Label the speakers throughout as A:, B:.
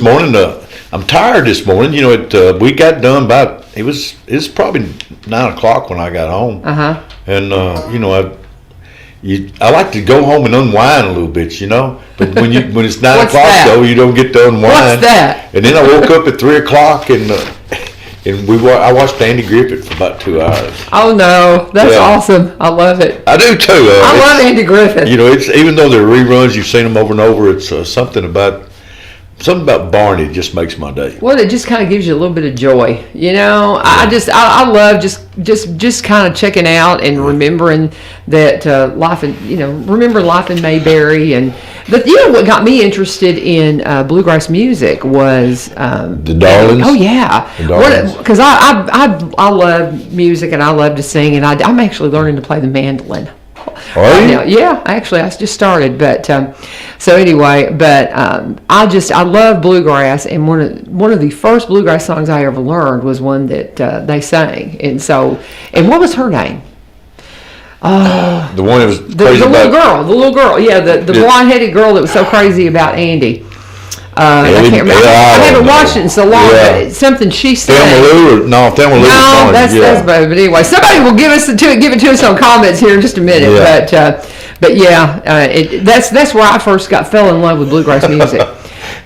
A: morning. I'm tired this morning. We got done about it's probably 9 o'clock when I got home. And I like to go home and unwind a little bit, But when it's 9 o'clock though, you don't get to unwind.
B: What's that?
A: And then I woke up at 3 o'clock and I watched Andy Griffith for about 2 hours.
B: Oh no, that's awesome! I love it.
A: I do too.
B: I love Andy Griffith.
A: It's even though they're reruns, you've seen them over and over. It's something about Barney just makes my day.
B: Well, it just kind of gives you a little bit of joy, I love just kind of checking out and remembering that remembering life in Mayberry, but what got me interested in bluegrass music was
A: the Darlings.
B: Oh yeah, because I love music and I love to sing, and I'm actually learning to play the mandolin.
A: Are you?
B: Yeah, actually, I just started, but so anyway, but I love bluegrass, and one of the first bluegrass songs I ever learned was one that they sang, and what was her name? Oh,
A: the one that was
B: the little girl, yeah, the blonde-headed girl that was so crazy about Andy. I can't remember. I haven't watched it in so long. But it's something she said.
A: Thelma Lou. No,
B: that's but anyway, somebody will give it to us on comments here in just a minute.
A: Yeah.
B: But yeah, that's where I first fell in love with bluegrass music.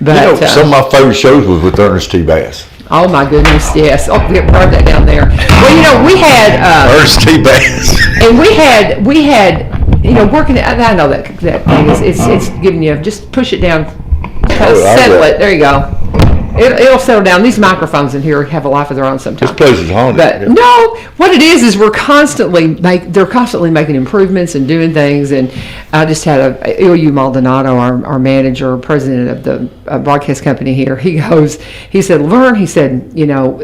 B: But
A: some of my favorite shows was with Ernest T. Bass.
B: Oh my goodness, yes. Oh, we brought that down there. Well, we had
A: Ernest T. Bass,
B: and we had working. I know that thing it's giving you, just push it down. Settle it. There you go. It'll settle down. These microphones in here have a life of their own sometimes.
A: This place is haunted.
B: But no, what it is they're constantly making improvements and doing things. And I just had Ilyu Maldonado, our manager, president of the broadcast company here. He said, Laverne,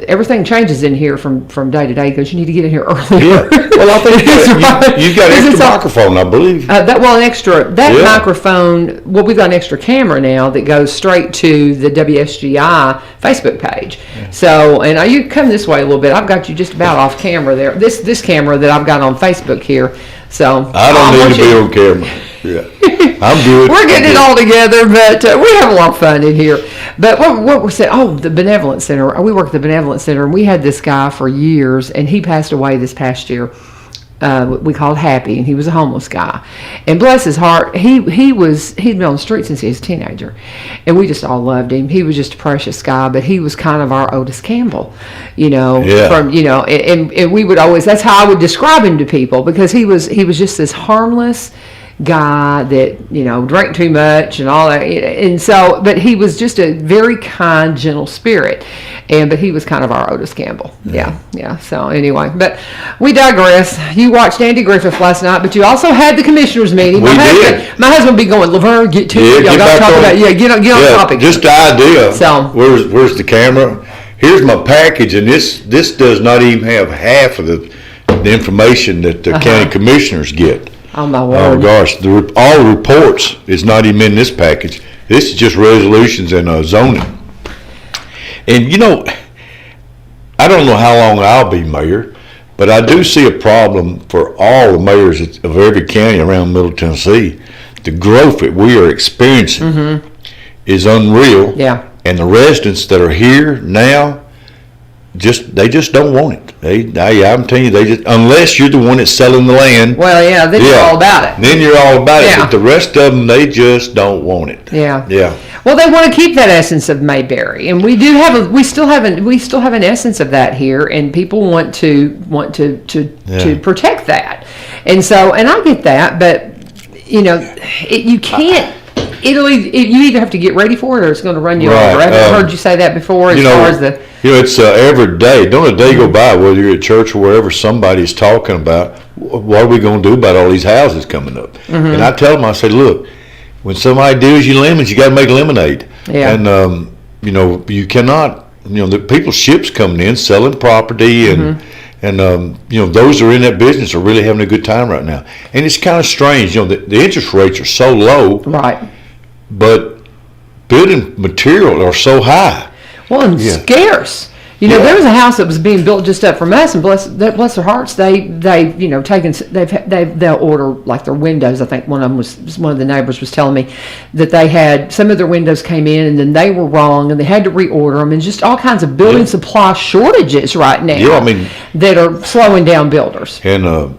B: everything changes in here from day to day. He goes, you need to get in here earlier.
A: Yeah. Well, I think you've got an extra microphone, I believe.
B: Microphone. Well, we've got an extra camera now that goes straight to the WSGI Facebook page. Yeah. So, and you come this way a little bit. I've got you just about off camera there. This camera that I've got on Facebook here. So
A: I don't need to be on camera. Yeah, I'm good.
B: We're getting it all together, but we have a lot of fun in here. But what we said? Oh, the Benevolent Center. We work at the Benevolent Center, and we had this guy for years, and he passed away this past year. We called Happy, and he was a homeless guy. And bless his heart, he'd been on the street since he was a teenager, and we just all loved him. He was just a precious guy, but he was kind of our Otis Campbell, and we would always, that's how I would describe him to people, because he was just this harmless guy that drank too much and all that, and so, but he was just a very kind, gentle spirit, but he was kind of our Otis Campbell. Yeah. So anyway, but we digress. You watched Andy Griffith last night, but you also had the commissioners meeting. My husband be going, Laverne, get to it. Y'all got to talk about get on topic.
A: Just the idea. So where's the camera? Here's my package, and this does not even have half of the information that the county commissioners get.
B: Oh my word!
A: Oh gosh, all the reports is not even in this package. This is just resolutions and zoning. And I don't know how long I'll be mayor, but I do see a problem for all the mayors of every county around Middle Tennessee. The growth that we are experiencing is unreal.
B: Yeah.
A: And the residents that are here now, they just don't want it. I'm telling you, unless you're the one that's selling the land.
B: Well, yeah, then you're all about it.
A: Then you're all about it. But the rest of them, they just don't want it.
B: Yeah.
A: Yeah.
B: Well, they want to keep that essence of Mayberry, and we still have an essence of that here, and people want to protect that, and I get that, but you can't. You either have to get ready for it, or it's going to run you over. I've heard you say that before.
A: It's every day. Don't a day go by, whether you're at church or wherever, somebody's talking about what are we going to do about all these houses coming up. And I tell them, I say, look, when somebody deals you lemons, you got to make lemonade.
B: Yeah.
A: And you cannot. The people's ships coming in, selling property, and those that are in that business are really having a good time right now. And it's kind of strange. The interest rates are so low.
B: Right.
A: But building material are so high.
B: Well, and scarce. There was a house that was being built just up from us, and bless their hearts, they'll order like their windows. I think one of the neighbors was telling me that they had some of their windows came in and then they were wrong and they had to reorder them, and just all kinds of building supply shortages right now.
A: Yeah, I mean,
B: that are slowing down builders.
A: And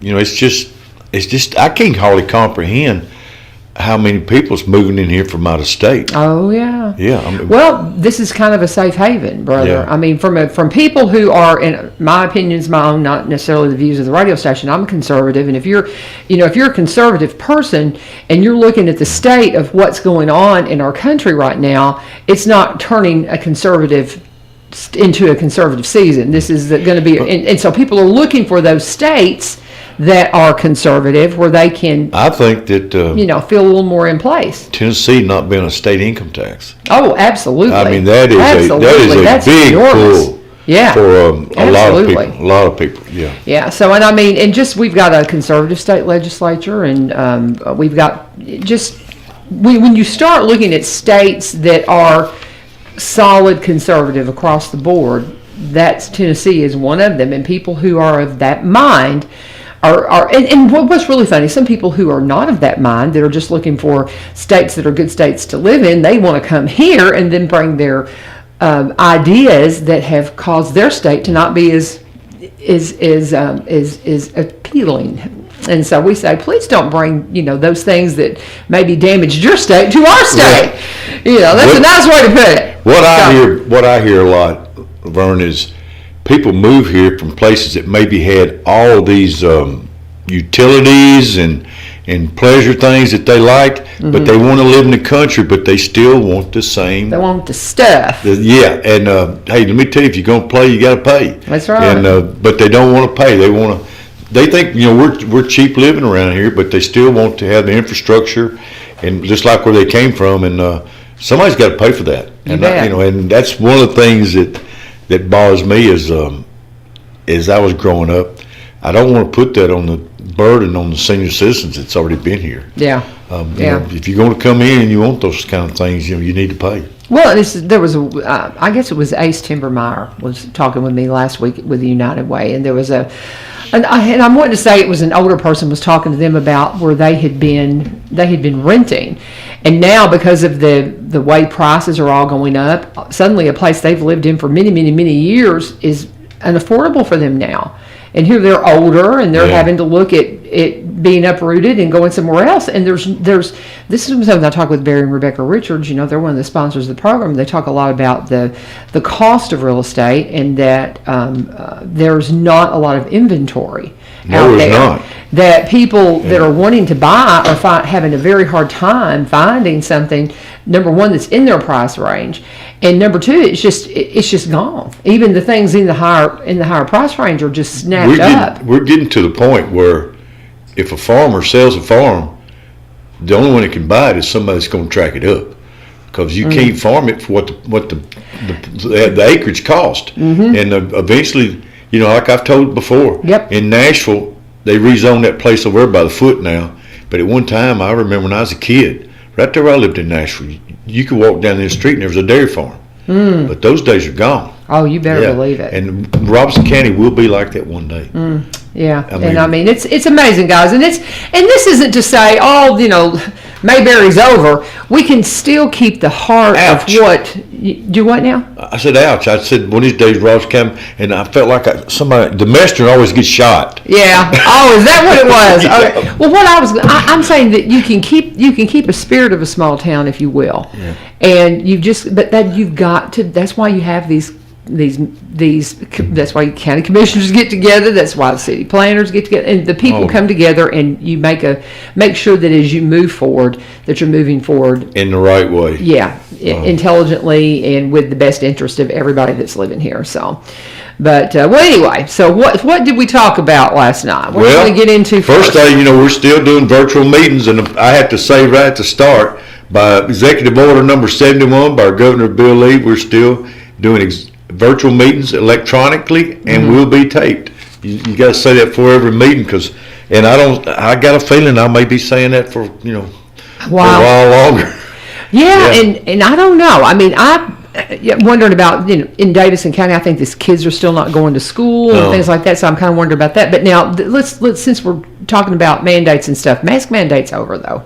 A: it's just I can't hardly comprehend how many people's moving in here from out of state.
B: Oh yeah.
A: Yeah. I mean,
B: well, this is kind of a safe haven, brother.
A: Yeah.
B: I mean, from people who are, in my opinion's my own, not necessarily the views of the radio station. I'm a conservative, and if you're a conservative person and you're looking at the state of what's going on in our country right now, it's not turning a conservative into a conservative season. This is going to be, and so people are looking for those states that are conservative, where they can,
A: I think that
B: feel a little more in place.
A: Tennessee not being a state income tax.
B: Oh, absolutely.
A: I mean, that is
B: That's
A: a big
B: enormous.
A: pull.
B: Yeah,
A: for a lot of
B: absolutely.
A: people. A lot of people. Yeah.
B: Yeah. So, and I mean, and just we've got a conservative state legislature, and we've got just when you start looking at states that are solid conservative across the board, that's Tennessee is one of them, and people who are of that mind. And what's really funny, some people who are not of that mind, that are just looking for states that are good states to live in, they want to come here and then bring their ideas that have caused their state to not be as appealing. And so we say, please don't bring those things that maybe damaged your state to our state. Yeah. That's a nice way to put it.
A: What I hear a lot, Vern, is people move here from places that maybe had all these utilities and pleasure things that they liked, but they want to live in the country, but they still want the same.
B: They want the stuff.
A: And hey, let me tell you, if you're going to play, you got to pay.
B: That's right.
A: And but they don't want to pay. They think we're cheap living around here, but they still want to have the infrastructure, and just like where they came from, and somebody's got to pay for that. And and that's one of the things that bothers me as I was growing up. I don't want to put that on the burden on the senior citizens that's already been here.
B: Yeah.
A: If you're going to come in and you want those kind of things, you need to pay.
B: Well, there was I guess it was Ace Timbermeyer was talking with me last week with the United Way, and there was and I'm wanting to say it was an older person was talking to them about where they had been renting, and now because of the way prices are all going up, suddenly a place they've lived in for many, many, many years is unaffordable for them now. And here they're older, and they're having to look at it being uprooted and going somewhere else. And there's this is something I talk with Barry and Rebecca Richards. They're one of the sponsors of the program. They talk a lot about the cost of real estate, and that there's not a lot of inventory out there.
A: Not.
B: That people that are wanting to buy are having a very hard time finding something. Number one, that's in their price range, and number two, it's just gone. Even the things in the higher price range are just snapped up.
A: We're getting to the point where if a farmer sells a farm, the only one that can buy it is somebody that's going to track it up, because you can't farm it for what the acreage cost, and eventually, like I've told before, in Nashville they rezoned that place over there by the foot now, but at one time I remember when I was a kid, right there where I lived in Nashville, you could walk down the street and there was a dairy farm, but those days are gone.
B: Oh, you better believe it.
A: And Robertson County will be like that one day.
B: Yeah, I mean it's amazing, guys, and this isn't to say Mayberry's over. We can still keep the heart of what. Do what now?
A: I said, ouch. I said, one of these days, Robertson County, and I felt like the master always gets shot.
B: Yeah. Oh, is that what it was? Okay. Well, I'm saying that you can keep a spirit of a small town, if you will, and you've got to. That's why you have these. That's why county commissioners get together. That's why the city planners get together, and the people come together, and you make sure that as you move forward, that you're moving forward
A: in the right way.
B: Yeah, intelligently and with the best interest of everybody that's living here. So, but anyway, so what did we talk about last night? What are we going to get into
A: first day? We're still doing virtual meetings, and I have to say right at the start, by Executive Order number 71 by Governor Bill Lee, we're still doing virtual meetings electronically, and will be taped. You got to say that for every meeting, I got a feeling I may be saying that for a while longer.
B: Yeah, and I don't know. I mean, wondering about, in Davidson County, I think these kids are still not going to school and things like that. So I'm kind of wondering about that. But now let's since we're talking about mandates and stuff, mask mandate's over though.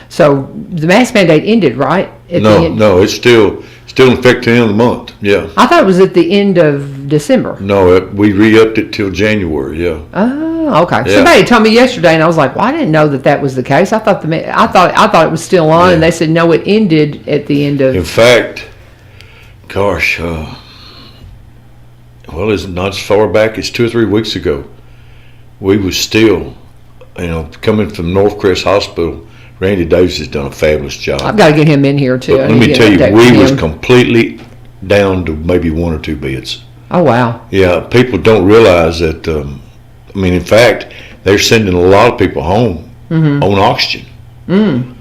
B: So the mask mandate ended, right?
A: No, it's still in effect at the end of the month. Yeah.
B: I thought it was at the end of December.
A: No, we re-upped it till January. Yeah.
B: Oh, okay.
A: Yeah.
B: Somebody told me yesterday, and I was like, "Well, I didn't know that was the case. I thought it was still on."
A: Yeah.
B: And they said, "No, it ended at the end of."
A: In fact, gosh, well, it's not as far back as 2 or 3 weeks ago. We was still, coming from Northcrest Hospital. Randy Davis has done a fabulous job.
B: I've got to get him in here too.
A: But let me tell you, we was completely down to maybe 1 or 2 beds.
B: Oh wow!
A: Yeah, people don't realize that. In fact, they're sending a lot of people home on oxygen. And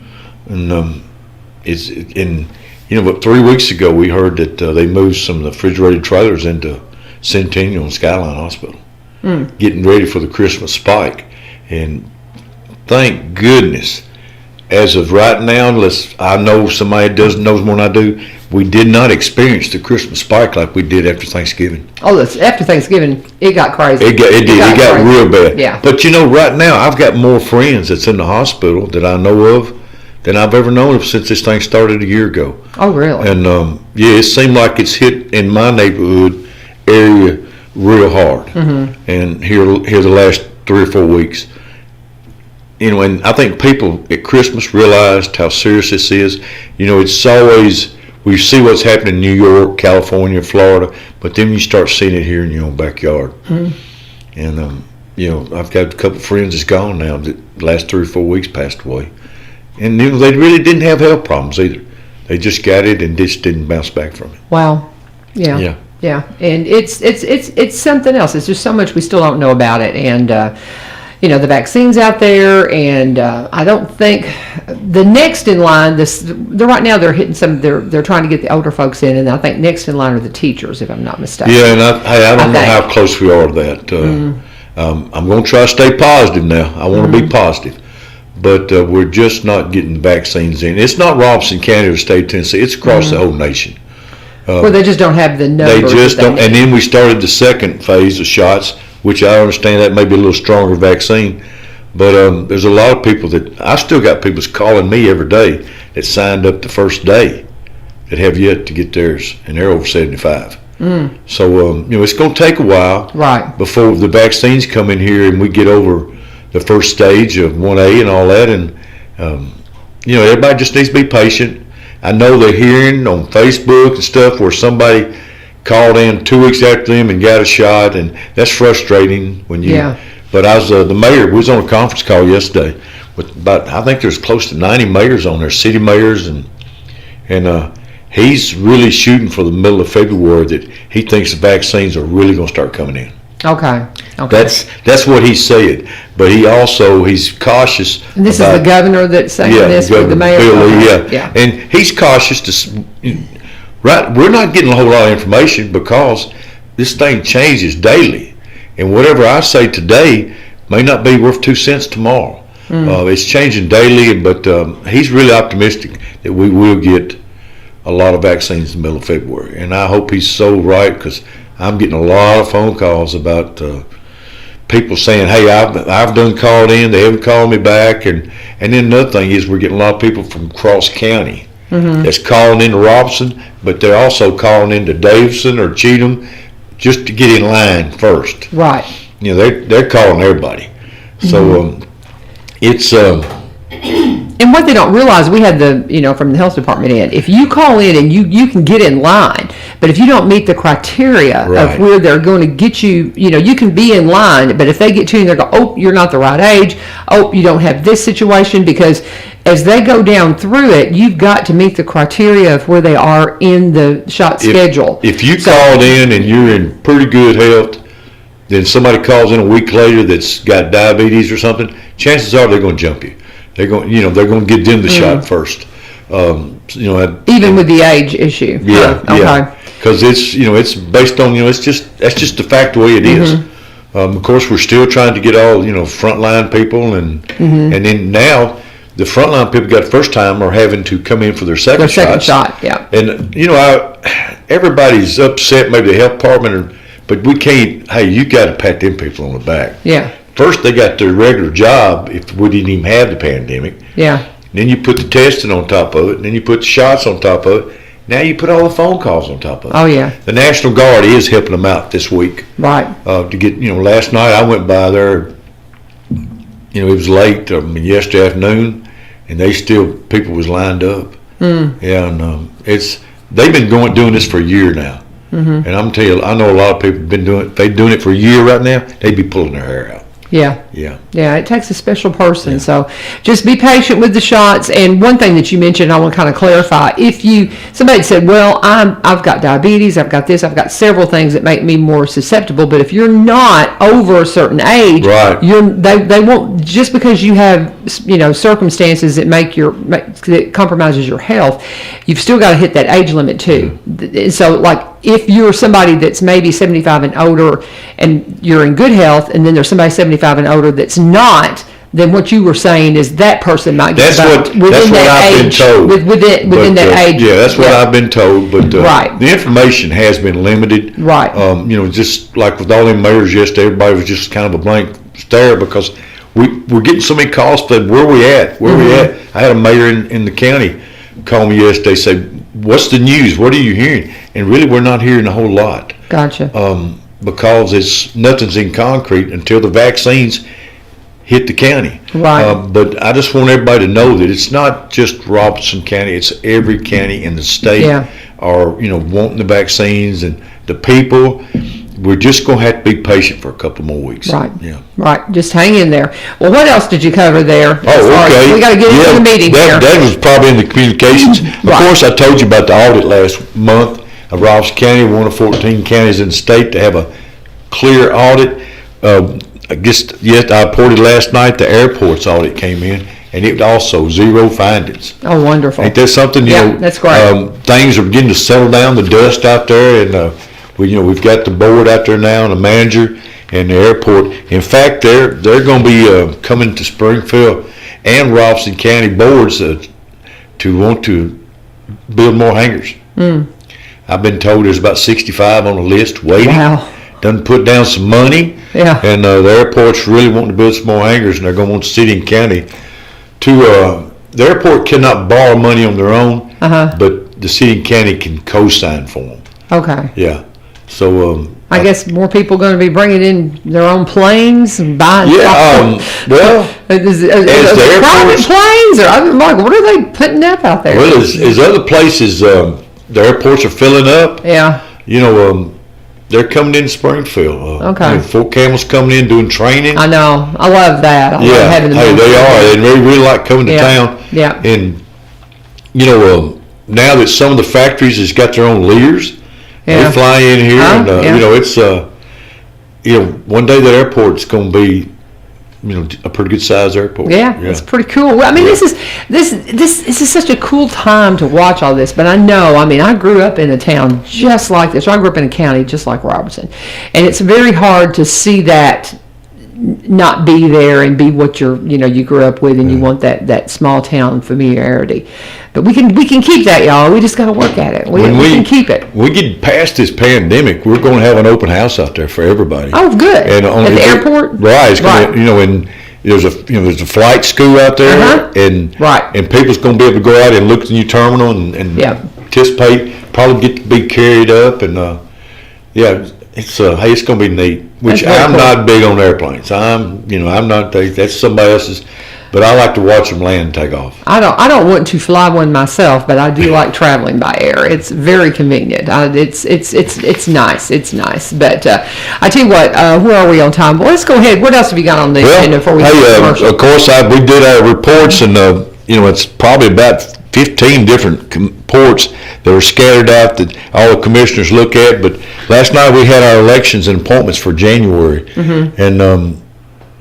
A: but 3 weeks ago we heard that they moved some of the refrigerated trailers into Centennial and Skyline Hospital, getting ready for the Christmas spike. And thank goodness, as of right now, unless I know somebody knows more than I do, we did not experience the Christmas spike like we did after Thanksgiving.
B: Oh, after Thanksgiving, it got crazy.
A: It did. It got real bad.
B: Yeah.
A: But right now I've got more friends that's in the hospital that I know of than I've ever known of since this thing started a year ago.
B: Oh, really?
A: And it seemed like it's hit in my neighborhood area real hard. And here the last 3 or 4 weeks. And I think people at Christmas realized how serious this is. It's always, we see what's happening in New York, California, Florida, but then you start seeing it here in your own backyard. And, I've got a couple of friends that's gone now. The last 3 or 4 weeks passed away. And, they really didn't have health problems either. They just got it and just didn't bounce back from it.
B: Wow. Yeah. And it's something else. It's just so much we still don't know about it. And, the vaccine's out there, and I don't think the next in line. Right now they're hitting they're trying to get the older folks in, and I think next in line are the teachers, if I'm not mistaken.
A: Yeah, and I don't know how close we are to that. I'm going to try to stay positive now. I want to be positive, but we're just not getting vaccines in. It's not Robertson County or the state of Tennessee. It's across the whole nation.
B: Well, they just don't have the numbers.
A: They just don't. And then we started the second phase of shots, which I understand that may be a little stronger vaccine. But there's a lot of people I still got people calling me every day that signed up the first day that have yet to get theirs, and they're over 75. So, it's going to take a while before the vaccines come in here and we get over the first stage of 1A and all that. And, everybody just needs to be patient. I know they're hearing on Facebook and stuff where somebody called in 2 weeks after them and got a shot, and that's frustrating when you. Yeah. But I was the mayor. We was on a conference call yesterday with I think there's close to 90 mayors on there, city mayors, and he's really shooting for the middle of February that he thinks the vaccines are really going to start coming in.
B: Okay.
A: That's what he said, but he's cautious.
B: And this is the governor that's saying this for the mayor.
A: Yeah, and he's cautious to. Right, we're not getting a whole lot of information because this thing changes daily, and whatever I say today may not be worth 2 cents tomorrow. It's changing daily, but he's really optimistic that we will get a lot of vaccines in the middle of February, and I hope he's so right because I'm getting a lot of phone calls about people saying, "Hey, I've done called in, they haven't called me back," and then another thing is we're getting a lot of people from Cross County. That's calling into Robertson, but they're also calling into Davidson or Cheatham just to get in line first.
B: Right.
A: They're calling everybody. So it's
B: and what they don't realize, we had from the health department in. If you call in and you can get in line, but if you don't meet the criteria of where they're going to get you, you can be in line, but if they get to you and they go, "Oh, you're not the right age. Oh, you don't have this situation," because as they go down through it, you've got to meet the criteria of where they are in the shot schedule.
A: If you called in and you're in pretty good health, then somebody calls in a week later that's got diabetes or something, chances are they're going to jump you. They're going to get them the shot first.
B: Even with the age issue.
A: Yeah. Okay. Because it's based on that's just the fact the way it is. Of course, we're still trying to get all frontline people and then now the frontline people got the first time are having to come in for their second
B: shot. Yeah.
A: And everybody's upset, maybe the health department, but we can't. Hey, you got to pat them people on the back.
B: Yeah.
A: First, they got their regular job if we didn't even have the pandemic.
B: Yeah.
A: Then you put the testing on top of it, and then you put the shots on top of it. Now you put all the phone calls on top of it.
B: Oh, yeah.
A: The National Guard is helping them out this week.
B: Right.
A: To get, last night I went by there, it was late, yesterday afternoon, and people was lined up. Yeah, and they've been doing this for a year now. And I'm telling you, I know a lot of people have been doing it. If they're doing it for a year right now, they'd be pulling their hair out.
B: Yeah.
A: Yeah.
B: Yeah, it takes a special person. Yeah. So just be patient with the shots. And one thing that you mentioned, I want to kind of clarify. Somebody said, well, I've got diabetes, I've got this, I've got several things that make me more susceptible. But if you're not over a certain age,
A: right.
B: They won't, just because you have, circumstances that compromises your health, you've still got to hit that age limit too. So like, if you're somebody that's maybe 75 and older and you're in good health, and then there's somebody 75 and older that's not, then what you were saying is that person might get within that age. Within that age.
A: Yeah, that's what I've been told. But
B: right.
A: The information has been limited.
B: Right.
A: Just like with all them mayors yesterday, everybody was just kind of a blank stare because we're getting so many calls for where we at. I had a mayor in the county call me yesterday, say, what's the news? What are you hearing? And really, we're not hearing a whole lot.
B: Gotcha.
A: Because nothing's in concrete until the vaccines hit the county.
B: Right.
A: But I just want everybody to know that it's not just Robertson County; it's every county in the state are wanting the vaccines, and the people. We're just going to have to be patient for a couple more weeks.
B: Right.
A: Yeah.
B: Right. Just hang in there. Well, what else did you cover there?
A: Oh, okay.
B: We got to get into the meeting here.
A: That was probably in the communications. Of course, I told you about the audit last month of Robertson County, one of 14 counties in the state to have a clear audit. I reported last night the airport's audit came in, and it also 0 findings.
B: Oh, wonderful.
A: Ain't that something?
B: That's great.
A: Things are beginning to settle down, the dust out there, and we've got the board out there now and the manager and the airport. In fact, they're going to be coming to Springfield and Robertson County boards to want to build more hangars. I've been told there's about 65 on the list waiting.
B: Wow.
A: Done put down some money.
B: Yeah.
A: And the airport's really wanting to build some more hangars, and they're going to want the city and county to. The airport cannot borrow money on their own, but the city and county can co-sign for them.
B: Okay.
A: Yeah. So
B: I guess more people going to be bringing in their own planes and buying.
A: Yeah. Well,
B: is private planes, or I'm like, what are they putting up out there?
A: Well, as other places, the airports are filling up.
B: Yeah.
A: They're coming in Springfield.
B: Okay.
A: Fort Campbell's coming in doing training.
B: I know. I love that. I love having them.
A: Hey, they are. And they really like coming to town.
B: Yeah.
A: And now that some of the factories has got their own Lears.
B: Yeah.
A: They fly in here, and it's one day that airport's going to be, a pretty good sized airport.
B: Yeah, it's pretty cool. Well, I mean, this is such a cool time to watch all this. But I know, I grew up in a town just like this. I grew up in a county just like Robertson, and it's very hard to see that not be there and be what you grew up with, and you want that small town familiarity. But we can keep that, y'all. We just got to work at it. We can keep it.
A: We get past this pandemic, we're going to have an open house out there for everybody.
B: Oh, good.
A: And
B: at the airport,
A: right? It's going to, and there's a flight school out there, and people's going to be able to go out and look at the new terminal and participate. Probably get to be carried up, and it's it's going to be neat. Which I'm not big on airplanes. I'm not. That's somebody else's. But I like to watch them land and take off. I
B: don't want to fly one myself, but I do like traveling by air. It's very convenient. It's nice. It's nice. But I tell you what, where are we on time? Well, let's go ahead. What else have you got on the agenda before we do commercial?
A: Of course, we did our reports, and it's probably about 15 different reports that are scattered out that all the commissioners look at. But last night we had our elections and appointments for January, and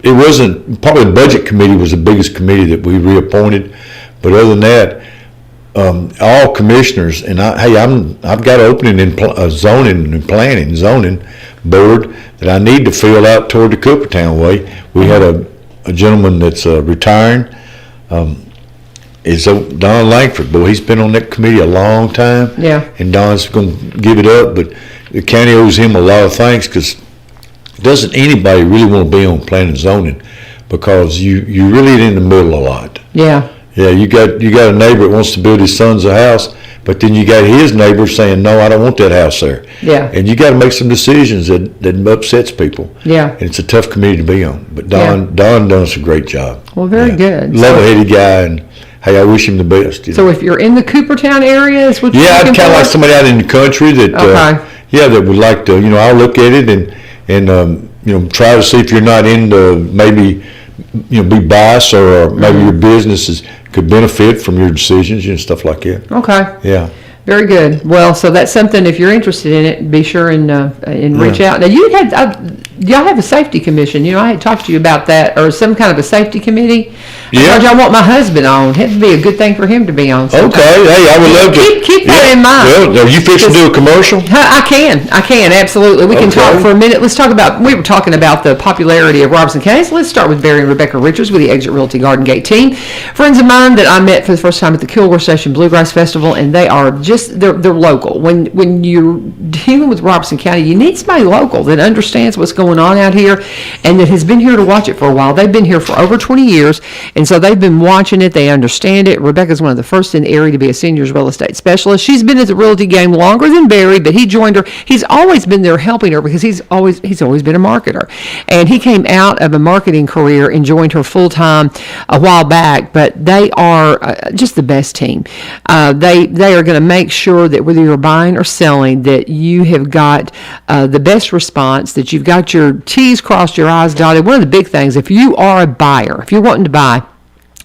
A: it wasn't, probably the budget committee was the biggest committee that we reappointed, but other than that, all commissioners, and I've got an opening in zoning and planning zoning board that I need to fill out toward the Coopertown way. We had a gentleman that's retiring, is Don Langford. Boy, he's been on that committee a long time.
B: Yeah.
A: And Don's going to give it up, but the county owes him a lot of thanks, because doesn't anybody really want to be on planning and zoning, because you really in the middle a lot.
B: Yeah.
A: Yeah, you got a neighbor that wants to build his son's a house, but then you got his neighbor saying, no, I don't want that house there.
B: Yeah.
A: And you got to make some decisions that upsets people.
B: Yeah.
A: And it's a tough committee to be on. But Don done us a great job.
B: Well, very good.
A: Level-headed guy, and hey, I wish him the best.
B: So if you're in the Coopertown area, is what you're
A: I'd
B: looking
A: kind of
B: for?
A: like somebody out in the country that, that would like to, I'll look at it and try to see if you're not into maybe, be biased, or maybe your business could benefit from your decisions and stuff like that.
B: Okay.
A: Yeah.
B: Very good. Well, so that's something, if you're interested in it, be sure and reach out. Now, y'all have a safety commission. I had talked to you about that, or some kind of a safety committee.
A: Yeah.
B: Y'all want my husband on. It'd be a good thing for him to be on.
A: Okay. Hey, I would love to.
B: Keep that in mind.
A: Well, are you fixing to do a commercial?
B: I can, absolutely. We can talk for a minute. Let's talk about, we were talking about the popularity of Robertson County, so let's start with Barry and Rebecca Richards with the Exit Realty Garden Gate team. Friends of mine that I met for the first time at the Kilgore Session Bluegrass Festival, and they are they're local. When you're dealing with Robertson County, you need somebody local that understands what's going on out here and that has been here to watch it for a while. They've been here for over 20 years, and so they've been watching it. They understand it. Rebecca's one of the first in the area to be a seniors real estate specialist. She's been at the realty game longer than Barry, but he joined her. He's always been there helping her because he's always been a marketer. And he came out of a marketing career and joined her full time a while back, but they are just the best team. They are going to make sure that whether you're buying or selling, that you have got the best response, that you've got your T's crossed, your I's dotted. One of the big things, if you are a buyer, if you're wanting to buy,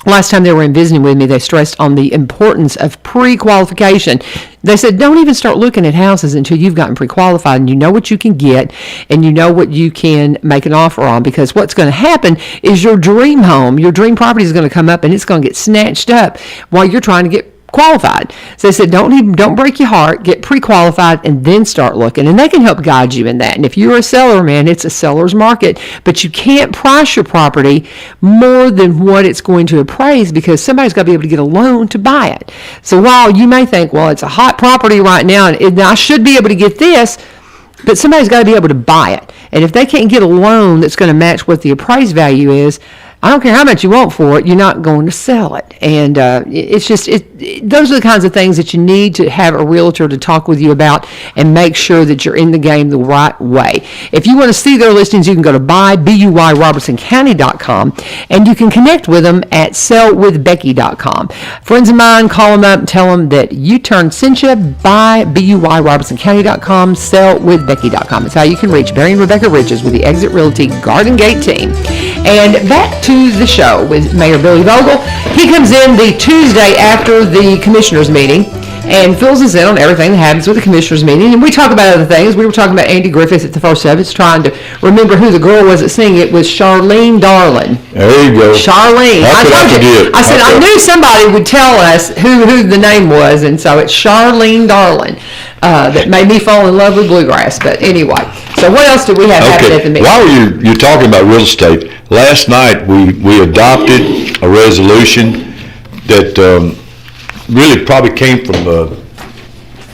B: last time they were in visiting with me, they stressed on the importance of pre-qualification. They said, don't even start looking at houses until you've gotten pre-qualified and you know what you can get and you know what you can make an offer on, because what's going to happen is your dream home, your dream property is going to come up and it's going to get snatched up while you're trying to get qualified. So they said, don't break your heart, get pre-qualified and then start looking, and they can help guide you in that. And if you're a seller, man, it's a seller's market, but you can't price your property more than what it's going to appraise, because somebody's got to be able to get a loan to buy it. So while you may think, well, it's a hot property right now and I should be able to get this, but somebody's got to be able to buy it. And if they can't get a loan that's going to match what the appraised value is, I don't care how much you want for it, you're not going to sell it. And it's just, those are the kinds of things that you need to have a realtor to talk with you about and make sure that you're in the game the right way. If you want to see their listings, you can go to buyrobertsoncounty.com, and you can connect with them at sellwithbecky.com. Friends of mine, call them up and tell them that U-Turn sent you. buyrobertsoncounty.com, sellwithbecky.com. It's how you can reach Barry and Rebecca Richards with the Exit Realty Garden Gate team. And back to the show with Mayor Billy Vogle. He comes in the Tuesday after the commissioners meeting and fills us in on everything that happens with the commissioners meeting. And we talk about other things. We were talking about Andy Griffith at the first of it, trying to remember who the girl was that sang it. Was Charlene Darlin.
A: There you go.
B: Charlene. I said I knew somebody would tell us who the name was, and so it's Charlene Darlin. That made me fall in love with bluegrass. But anyway, so what else did we have happen at the meeting?
A: While you're talking about real estate, last night we adopted a resolution that really probably came from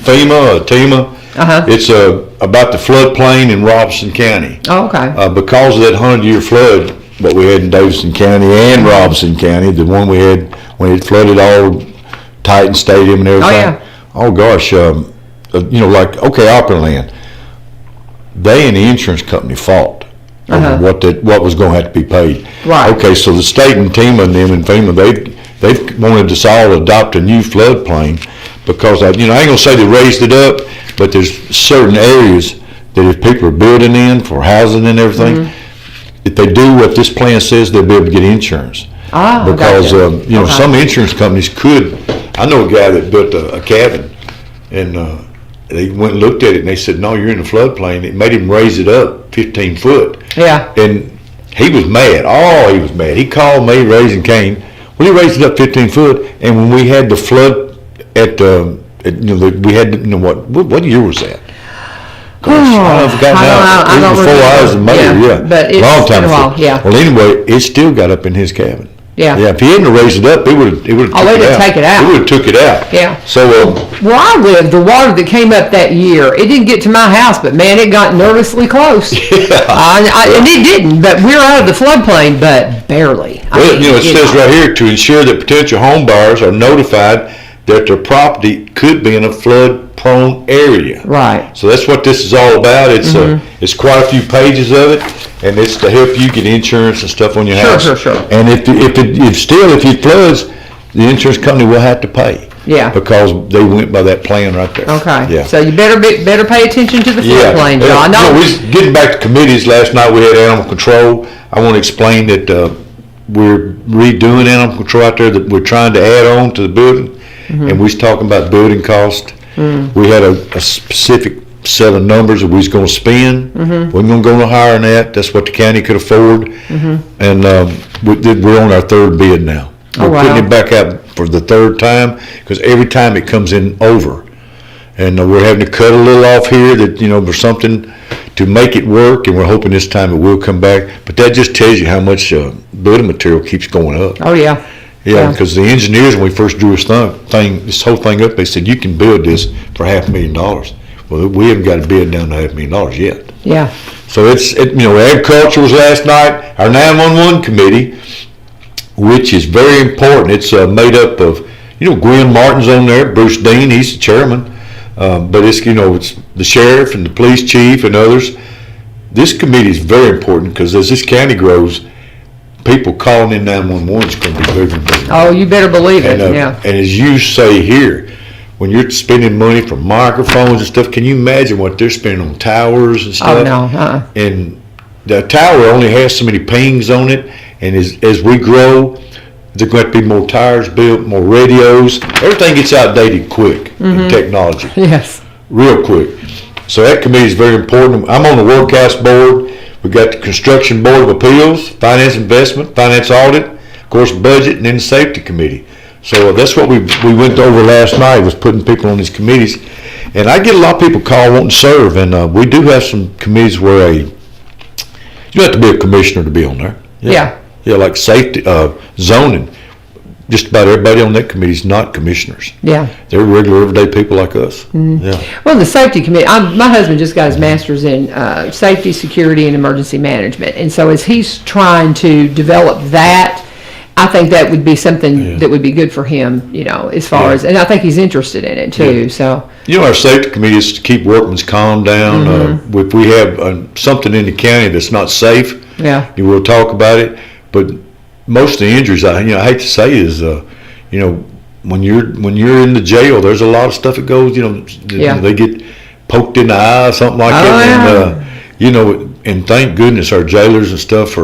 A: FEMA.
B: Uh-huh.
A: It's about the floodplain in Robertson County.
B: Oh, okay.
A: Because of that 100-year flood that we had in Davidson County and Robertson County, the one we had when it flooded all Titan Stadium and everything.
B: Oh, yeah.
A: Oh, gosh. Like Opryland, they and the insurance company fought over what was going to have to be paid.
B: Right.
A: Okay, so the state and TEMA and them and FEMA, they've wanted us all to adopt a new floodplain because, I ain't going to say they raised it up, but there's certain areas that if people are building in for housing and everything, if they do what this plan says, they'll be able to get insurance. Because,
B: gotcha.
A: Some insurance companies could. I know a guy that built a cabin, and they went and looked at it, and they said, no, you're in the floodplain. It made him raise it up 15 foot.
B: Yeah.
A: And he was mad. Oh, he was mad. He called me, raising Cain. Well, he raised it up 15 foot, and when we had the flood we had, what year was that? Gosh, I forgot now. It was before I was a mayor,
B: But it's
A: long time
B: been a while,
A: before.
B: yeah.
A: Well, anyway, it still got up in his cabin.
B: Yeah.
A: Yeah, if he hadn't raised it up, it would have
B: Oh, they would take it out.
A: It would have took it out.
B: Yeah.
A: So,
B: Where I lived, the water that came up that year, it didn't get to my house, but man, it got nervously close. And it didn't, but we're out of the floodplain, but barely.
A: well, it says right here, to ensure that potential home buyers are notified that their property could be in a flood-prone area.
B: Right.
A: So that's what this is all about. It's quite a few pages of it, and it's to help you get insurance and stuff on your house.
B: Sure.
A: And if it floods, the insurance company will have to pay.
B: Yeah.
A: Because they went by that plan right there.
B: Okay.
A: Yeah.
B: So you better pay attention to the floodplain, John.
A: No, we was getting back to committees last night. We had animal control. I want to explain that we're redoing animal control out there. That we're trying to add on to the building, and we was talking about building cost. We had a specific set of numbers that we was going to spend. We're going to go no higher than that. That's what the county could afford, and we're on our third bid now. We're putting it back out for the third time because every time it comes in over, and we're having to cut a little off here that for something to make it work, and we're hoping this time it will come back. But that just tells you how much building material keeps going up.
B: Oh yeah.
A: Yeah, because the engineers, when we first drew this whole thing up, they said you can build this for $500,000. Well, we haven't got a bid down to $500,000 yet.
B: Yeah.
A: So agriculture was last night. Our 911 committee, which is very important. It's made up of Gwen Martin's on there, Bruce Dean, he's the chairman, but it's the sheriff and the police chief and others. This committee is very important because as this county grows, people calling in 911 is going to be bigger and bigger.
B: Oh, you better believe it. Yeah.
A: And as you say here, when you're spending money for microphones and stuff, can you imagine what they're spending on towers and stuff?
B: Oh no.
A: And the tower only has so many pings on it, and as we grow, there's going to be more tires built, more radios. Everything gets outdated quick in technology.
B: Yes.
A: Real quick. So that committee is very important. I'm on the Workhouse Board. We've got the Construction Board of Appeals, Finance Investment, Finance Audit, of course, Budget, and then the Safety Committee. So that's what we went over last night, was putting people on these committees. And I get a lot of people call wanting to serve, and we do have some committees where you have to be a commissioner to be on there.
B: Yeah.
A: Yeah, like safety, zoning. Just about everybody on that committee is not commissioners.
B: Yeah.
A: They're regular, everyday people like us. Yeah.
B: Well, the safety committee, my husband just got his master's in safety, security, and emergency management. And so as he's trying to develop that, I think that would be something that would be good for him, as far as, and I think he's interested in it too.
A: Yeah.
B: So.
A: Our safety committee is to keep workmen's calm down. If we have something in the county that's not safe, we will talk about it. But most of the injuries, I hate to say, is when you're in the jail, there's a lot of stuff that goes. They get poked in the eye, or something like that, and thank goodness our jailers and stuff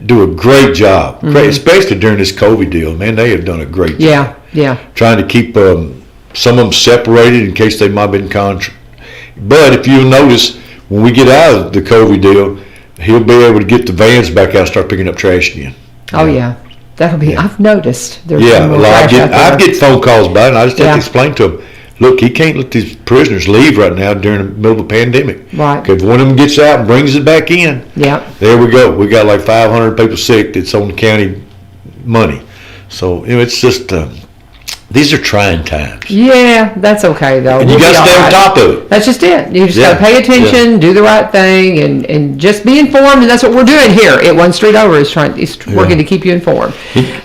A: do a great job, especially during this COVID deal. Man, they have done a great job.
B: Yeah.
A: Trying to keep some of them separated in case they might have been But if you'll notice, when we get out of the COVID deal, he'll be able to get the vans back out and start picking up trash again.
B: Oh yeah, that'll be. I've noticed. There's
A: I get phone calls about it, and I just have to explain to them. Look, he can't let these prisoners leave right now during the middle of a pandemic.
B: Right.
A: Because if one of them gets out and brings it back in, there we go. We got like 500 people sick that's on county money. So it's just these are trying times.
B: Yeah, that's okay though.
A: And you got to stay on top of it.
B: That's just it. You just got to pay attention, do the right thing, and just be informed. And that's what we're doing here at One Street Over. Is working to keep you informed.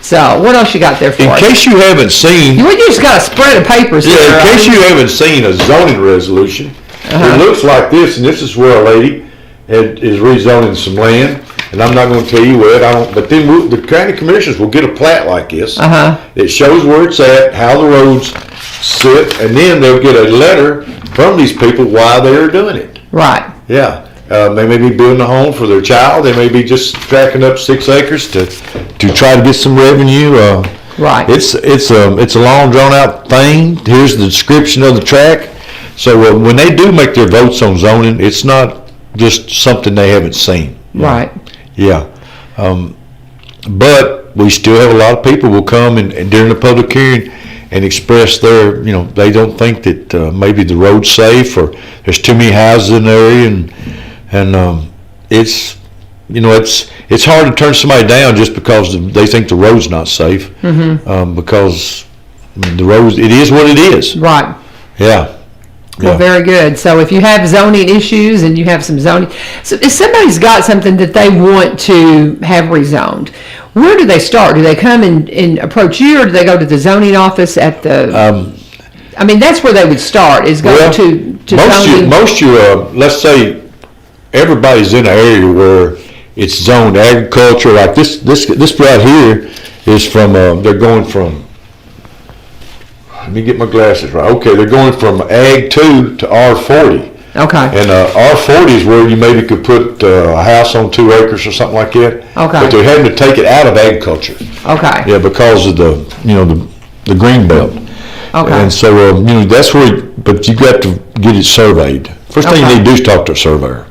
B: So what else you got there for us?
A: In case you haven't seen,
B: you just got a spread of papers here.
A: In case you haven't seen a zoning resolution, it looks like this, and this is where a lady is rezoning some land. And I'm not going to tell you where but then the county commissioners will get a plat like this. It shows where it's at, how the roads sit, and then they'll get a letter from these people why they're doing it.
B: Right.
A: Yeah. They may be building a home for their child. They may be just tracking up 6 acres to try to get some revenue.
B: Right.
A: It's a long drawn out thing. Here's the description of the track. So when they do make their votes on zoning, it's not just something they haven't seen.
B: Right.
A: Yeah, but we still have a lot of people will come and during the public hearing and express their, they don't think that maybe the road's safe or there's too many houses in the area, and it's it's hard to turn somebody down just because they think the road's not safe. Because the road, it is what it is.
B: Right.
A: Yeah.
B: Well, very good. So if you have zoning issues and you have some zoning, so if somebody's got something that they want to have rezoned, where do they start? Do they come and approach you, or do they go to the zoning office at the? I mean, that's where they would start. Is go to zoning.
A: Let's say everybody's in an area where it's zoned agriculture. Like this right here is from. They're going from. Let me get my glasses right. Okay, they're going from Ag 2 to R40.
B: Okay.
A: And R40 is where you maybe could put a house on 2 acres or something like that.
B: Okay.
A: But they're having to take it out of agriculture.
B: Okay.
A: Yeah, because of the green belt.
B: Okay.
A: And so that's where. But you got to get it surveyed. First thing you need to do is talk to a surveyor.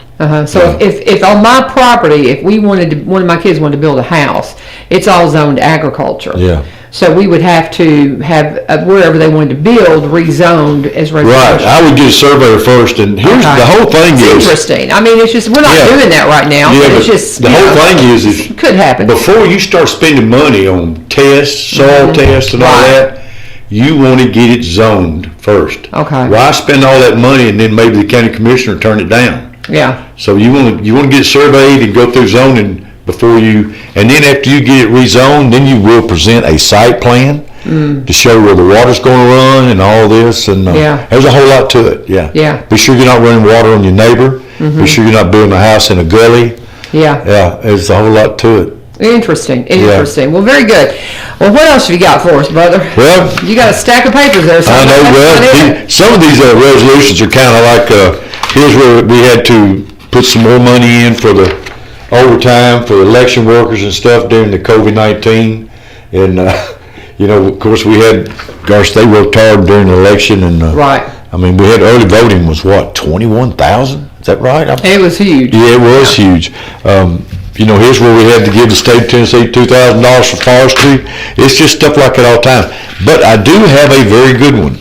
B: So if on my property, if one of my kids wanted to build a house, it's all zoned agriculture.
A: Yeah.
B: So we would have to have wherever they wanted to build rezoned as residential.
A: Right. I would get a surveyor first, and here's the whole thing
B: it's
A: is
B: interesting. I mean, it's just we're not doing that right now.
A: Yeah,
B: but it's
A: but
B: just
A: the whole thing is
B: could happen
A: before you start spending money on tests, soil tests, and all that. You want to get it zoned first.
B: Okay.
A: Why spend all that money and then maybe the county commissioner turn it down?
B: Yeah.
A: So you want to get it surveyed and go through zoning before you, and then after you get it rezoned, then you will present a site plan to show where the water's going to run and all this. And there's a whole lot to it. Yeah.
B: Yeah.
A: Be sure you're not running water on your neighbor. Be sure you're not building a house in a gully.
B: Yeah.
A: Yeah. There's a whole lot to it.
B: Interesting. Well, very good. Well, what else have you got for us, brother?
A: Well,
B: you got a stack of papers there.
A: I know. Well, some of these resolutions are kind of like here's where we had to put some more money in for the overtime for election workers and stuff during the COVID-19, and of course we had. Gosh, they worked hard during the election, and
B: right.
A: I mean, we had early voting was what 21,000. Is that right?
B: It was huge.
A: Yeah, it was huge. Here's where we had to give the state of Tennessee $2,000 for forestry. It's just stuff like that all the time. But I do have a very good one.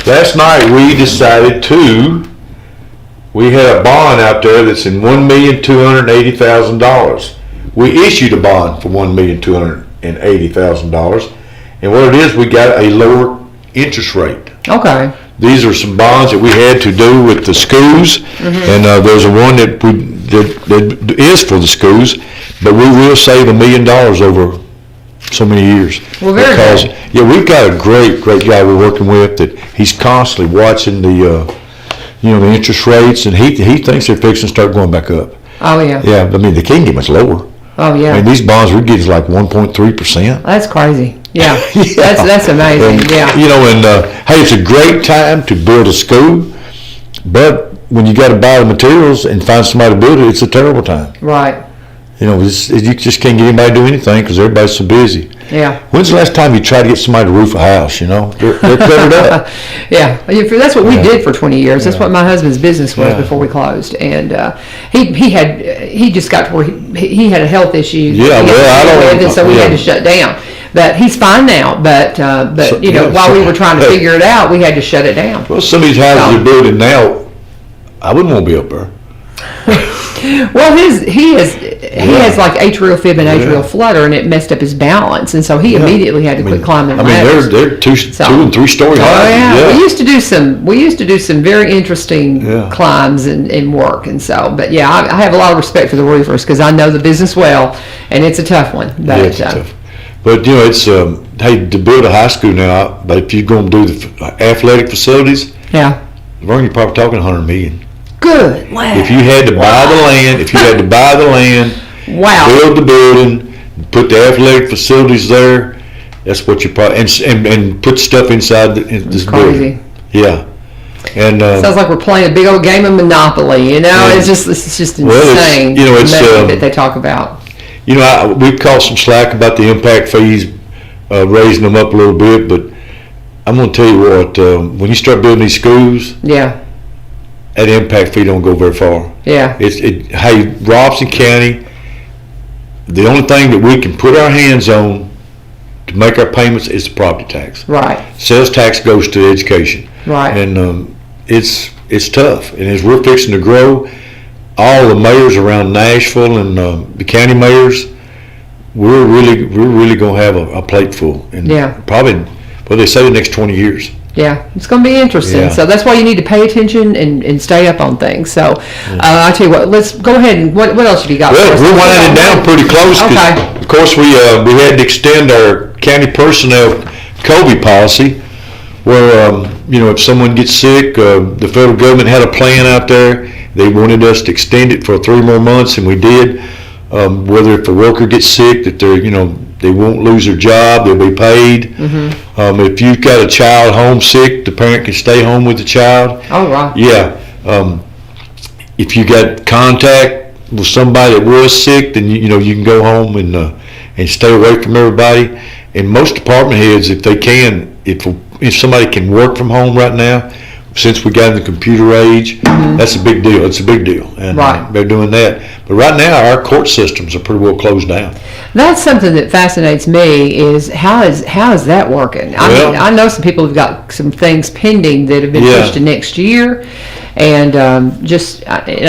A: Last night we decided we had a bond out there that's in $1,280,000. We issued a bond for $1,280,000. And what it is, we got a lower interest rate.
B: Okay.
A: These are some bonds that we had to do with the schools, and there's a one that is for the schools, but we will save $1 million over so many years.
B: Well, very good.
A: Yeah, we've got a great guy we're working with that he's constantly watching the interest rates, and he thinks they're fixing to start going back up.
B: Oh yeah.
A: Yeah, I mean they can't get much lower.
B: Oh yeah.
A: I mean these bonds we're getting like 1.3%.
B: That's crazy. Yeah. That's amazing.
A: And,
B: yeah.
A: Hey, it's a great time to build a school, but when you got to buy the materials and find somebody to build it, it's a terrible time.
B: Right.
A: You just can't get anybody to do anything because everybody's so busy.
B: Yeah.
A: When's the last time you tried to get somebody to roof a house? They're cluttered up.
B: Yeah. That's what we did for 20 years. That's what my husband's business was before we closed, and he just got to where he had a health issue.
A: Yeah.
B: So we had to shut down. But he's fine now. But while we were trying to figure it out, we had to shut it down.
A: Well, some of these houses you're building now, I wouldn't want to be up there.
B: Well, he has like atrial fib and atrial flutter, and it messed up his balance, and so he immediately had to quit climbing ladders.
A: They're 2 and 3 story houses.
B: Oh yeah. We used to do some very interesting climbs and work, and so. But yeah, I have a lot of respect for the roofers because I know the business well, and it's a tough one. But,
A: it's tough. But it's hey, to build a high school now. But if you're going to do the athletic facilities,
B: yeah,
A: you're probably talking $100 million.
B: Good. Wow.
A: If you had to buy the land,
B: wow,
A: build the building, put the athletic facilities there, that's what you probably and put stuff inside this building. Yeah. And
B: sounds like we're playing a big old game of Monopoly. It's just insane.
A: Well, it's
B: that they talk about.
A: We've caught some slack about the impact fees, raising them up a little bit, but I'm going to tell you what, when you start building these schools, that impact fee don't go very far.
B: Yeah.
A: Hey, Robertson County, the only thing that we can put our hands on to make our payments is the property tax.
B: Right.
A: Sales tax goes to education.
B: Right.
A: And it's tough. And as we're fixing to grow, all the mayors around Nashville and the county mayors, we're really going to have a plate full. And probably, well, they say the next 20 years.
B: Yeah, it's going to be interesting.
A: Yeah.
B: So that's why you need to pay attention and stay up on things. So I tell you what, let's go ahead and what else have you got?
A: Well, we're winding it down pretty close.
B: Okay.
A: Of course, we had to extend our county personnel COVID policy, where if someone gets sick, the federal government had a plan out there. They wanted us to extend it for 3 more months, and we did. Whether if a worker gets sick, that they won't lose their job, they'll be paid. If you've got a child homesick, the parent can stay home with the child.
B: Oh, right.
A: Yeah. If you got contact with somebody that was sick, then you can go home and stay away from everybody. And most department heads, if they can, if somebody can work from home right now, since we got in the computer age, that's a big deal. It's a big deal, and they're doing that. But right now, our court systems are pretty well closed down.
B: That's something that fascinates me. Is how is that working? I mean, I know some people have got some things pending that have been pushed to next year, and I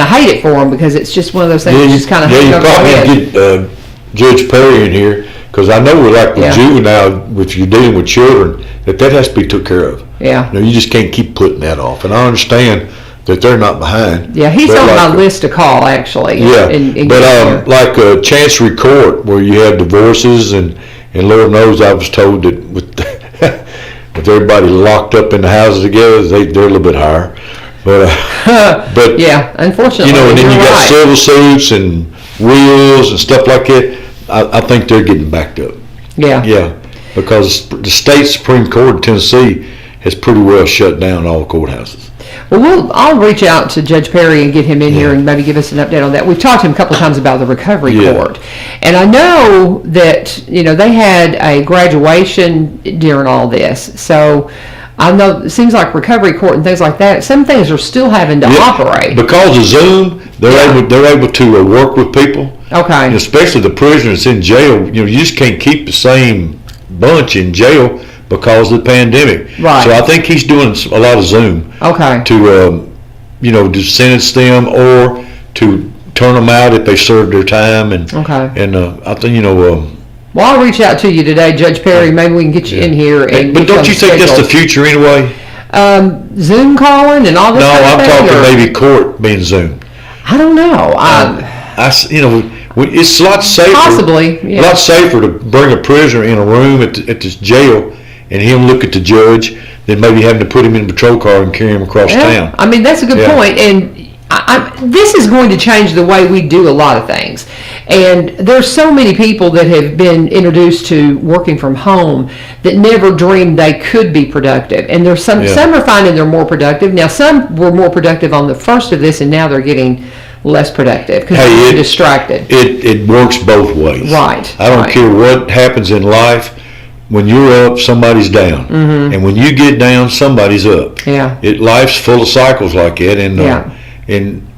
B: hate it for them because it's just one of those things that just kind of hang over
A: your head. You probably get Judge Perry in here, because I know we're like with juvenile, if you're dealing with children, that has to be took care of.
B: Yeah.
A: You just can't keep putting that off. And I understand that they're not behind.
B: Yeah, he's on my list to call, actually.
A: Yeah, but like Chancery Court, where you have divorces, and Lord knows I was told that with with everybody locked up in the houses together, they're a little bit higher. But
B: yeah, unfortunately,
A: and then you got civil suits and wills and stuff like that. I think they're getting backed up.
B: Yeah.
A: Yeah, because the state Supreme Court in Tennessee has pretty well shut down all the courthouses.
B: Well, I'll reach out to Judge Perry and get him in here and maybe give us an update on that. We've talked to him a couple of times about the recovery court. And I know that, they had a graduation during all this. So I know it seems like recovery court and things like that, some things are still having to operate.
A: Because of Zoom, they're able to work with people.
B: Okay.
A: And especially the prisoners in jail, you just can't keep the same bunch in jail because of the pandemic.
B: Right.
A: So I think he's doing a lot of Zoom.
B: Okay.
A: To, to sentence them or to turn them out if they served their time. And I think,
B: well, I'll reach out to you today, Judge Perry. Maybe we can get you in here.
A: But don't you think that's the future anyway?
B: Zoom calling and all this
A: No,
B: kind of
A: I'm talking maybe court being Zoom.
B: I don't know.
A: It's a lot safer.
B: Possibly, yeah.
A: A lot safer to bring a prisoner in a room at this jail and him look at the judge than maybe having to put him in a patrol car and carry him across town.
B: I mean, that's a good point. And this is going to change the way we do a lot of things. And there's so many people that have been introduced to working from home that never dreamed they could be productive. And there's some are finding they're more productive. Now, some were more productive on the first of this, and now they're getting less productive because they're distracted.
A: It works both ways.
B: Right.
A: I don't care what happens in life. When you're up, somebody's down, and when you get down, somebody's up.
B: Yeah.
A: Life's full of cycles like that, and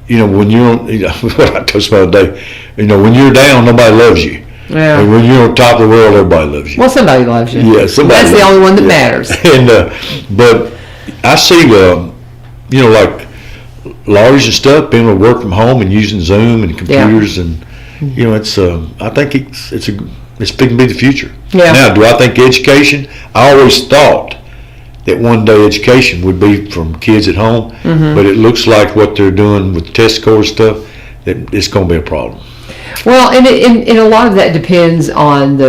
A: when you're what I told you the other day, when you're down, nobody loves you.
B: Yeah.
A: And when you're on top of the world, everybody loves you.
B: Well, somebody loves you.
A: Yeah, somebody.
B: That's the only one that matters.
A: And but I see, like lawyers and stuff being able to work from home and using Zoom and computers, and it's I think it's big to be the future.
B: Yeah.
A: Now, do I think education? I always thought that one day education would be from kids at home, but it looks like what they're doing with test score stuff, that it's going to be a problem.
B: Well, and a lot of that depends on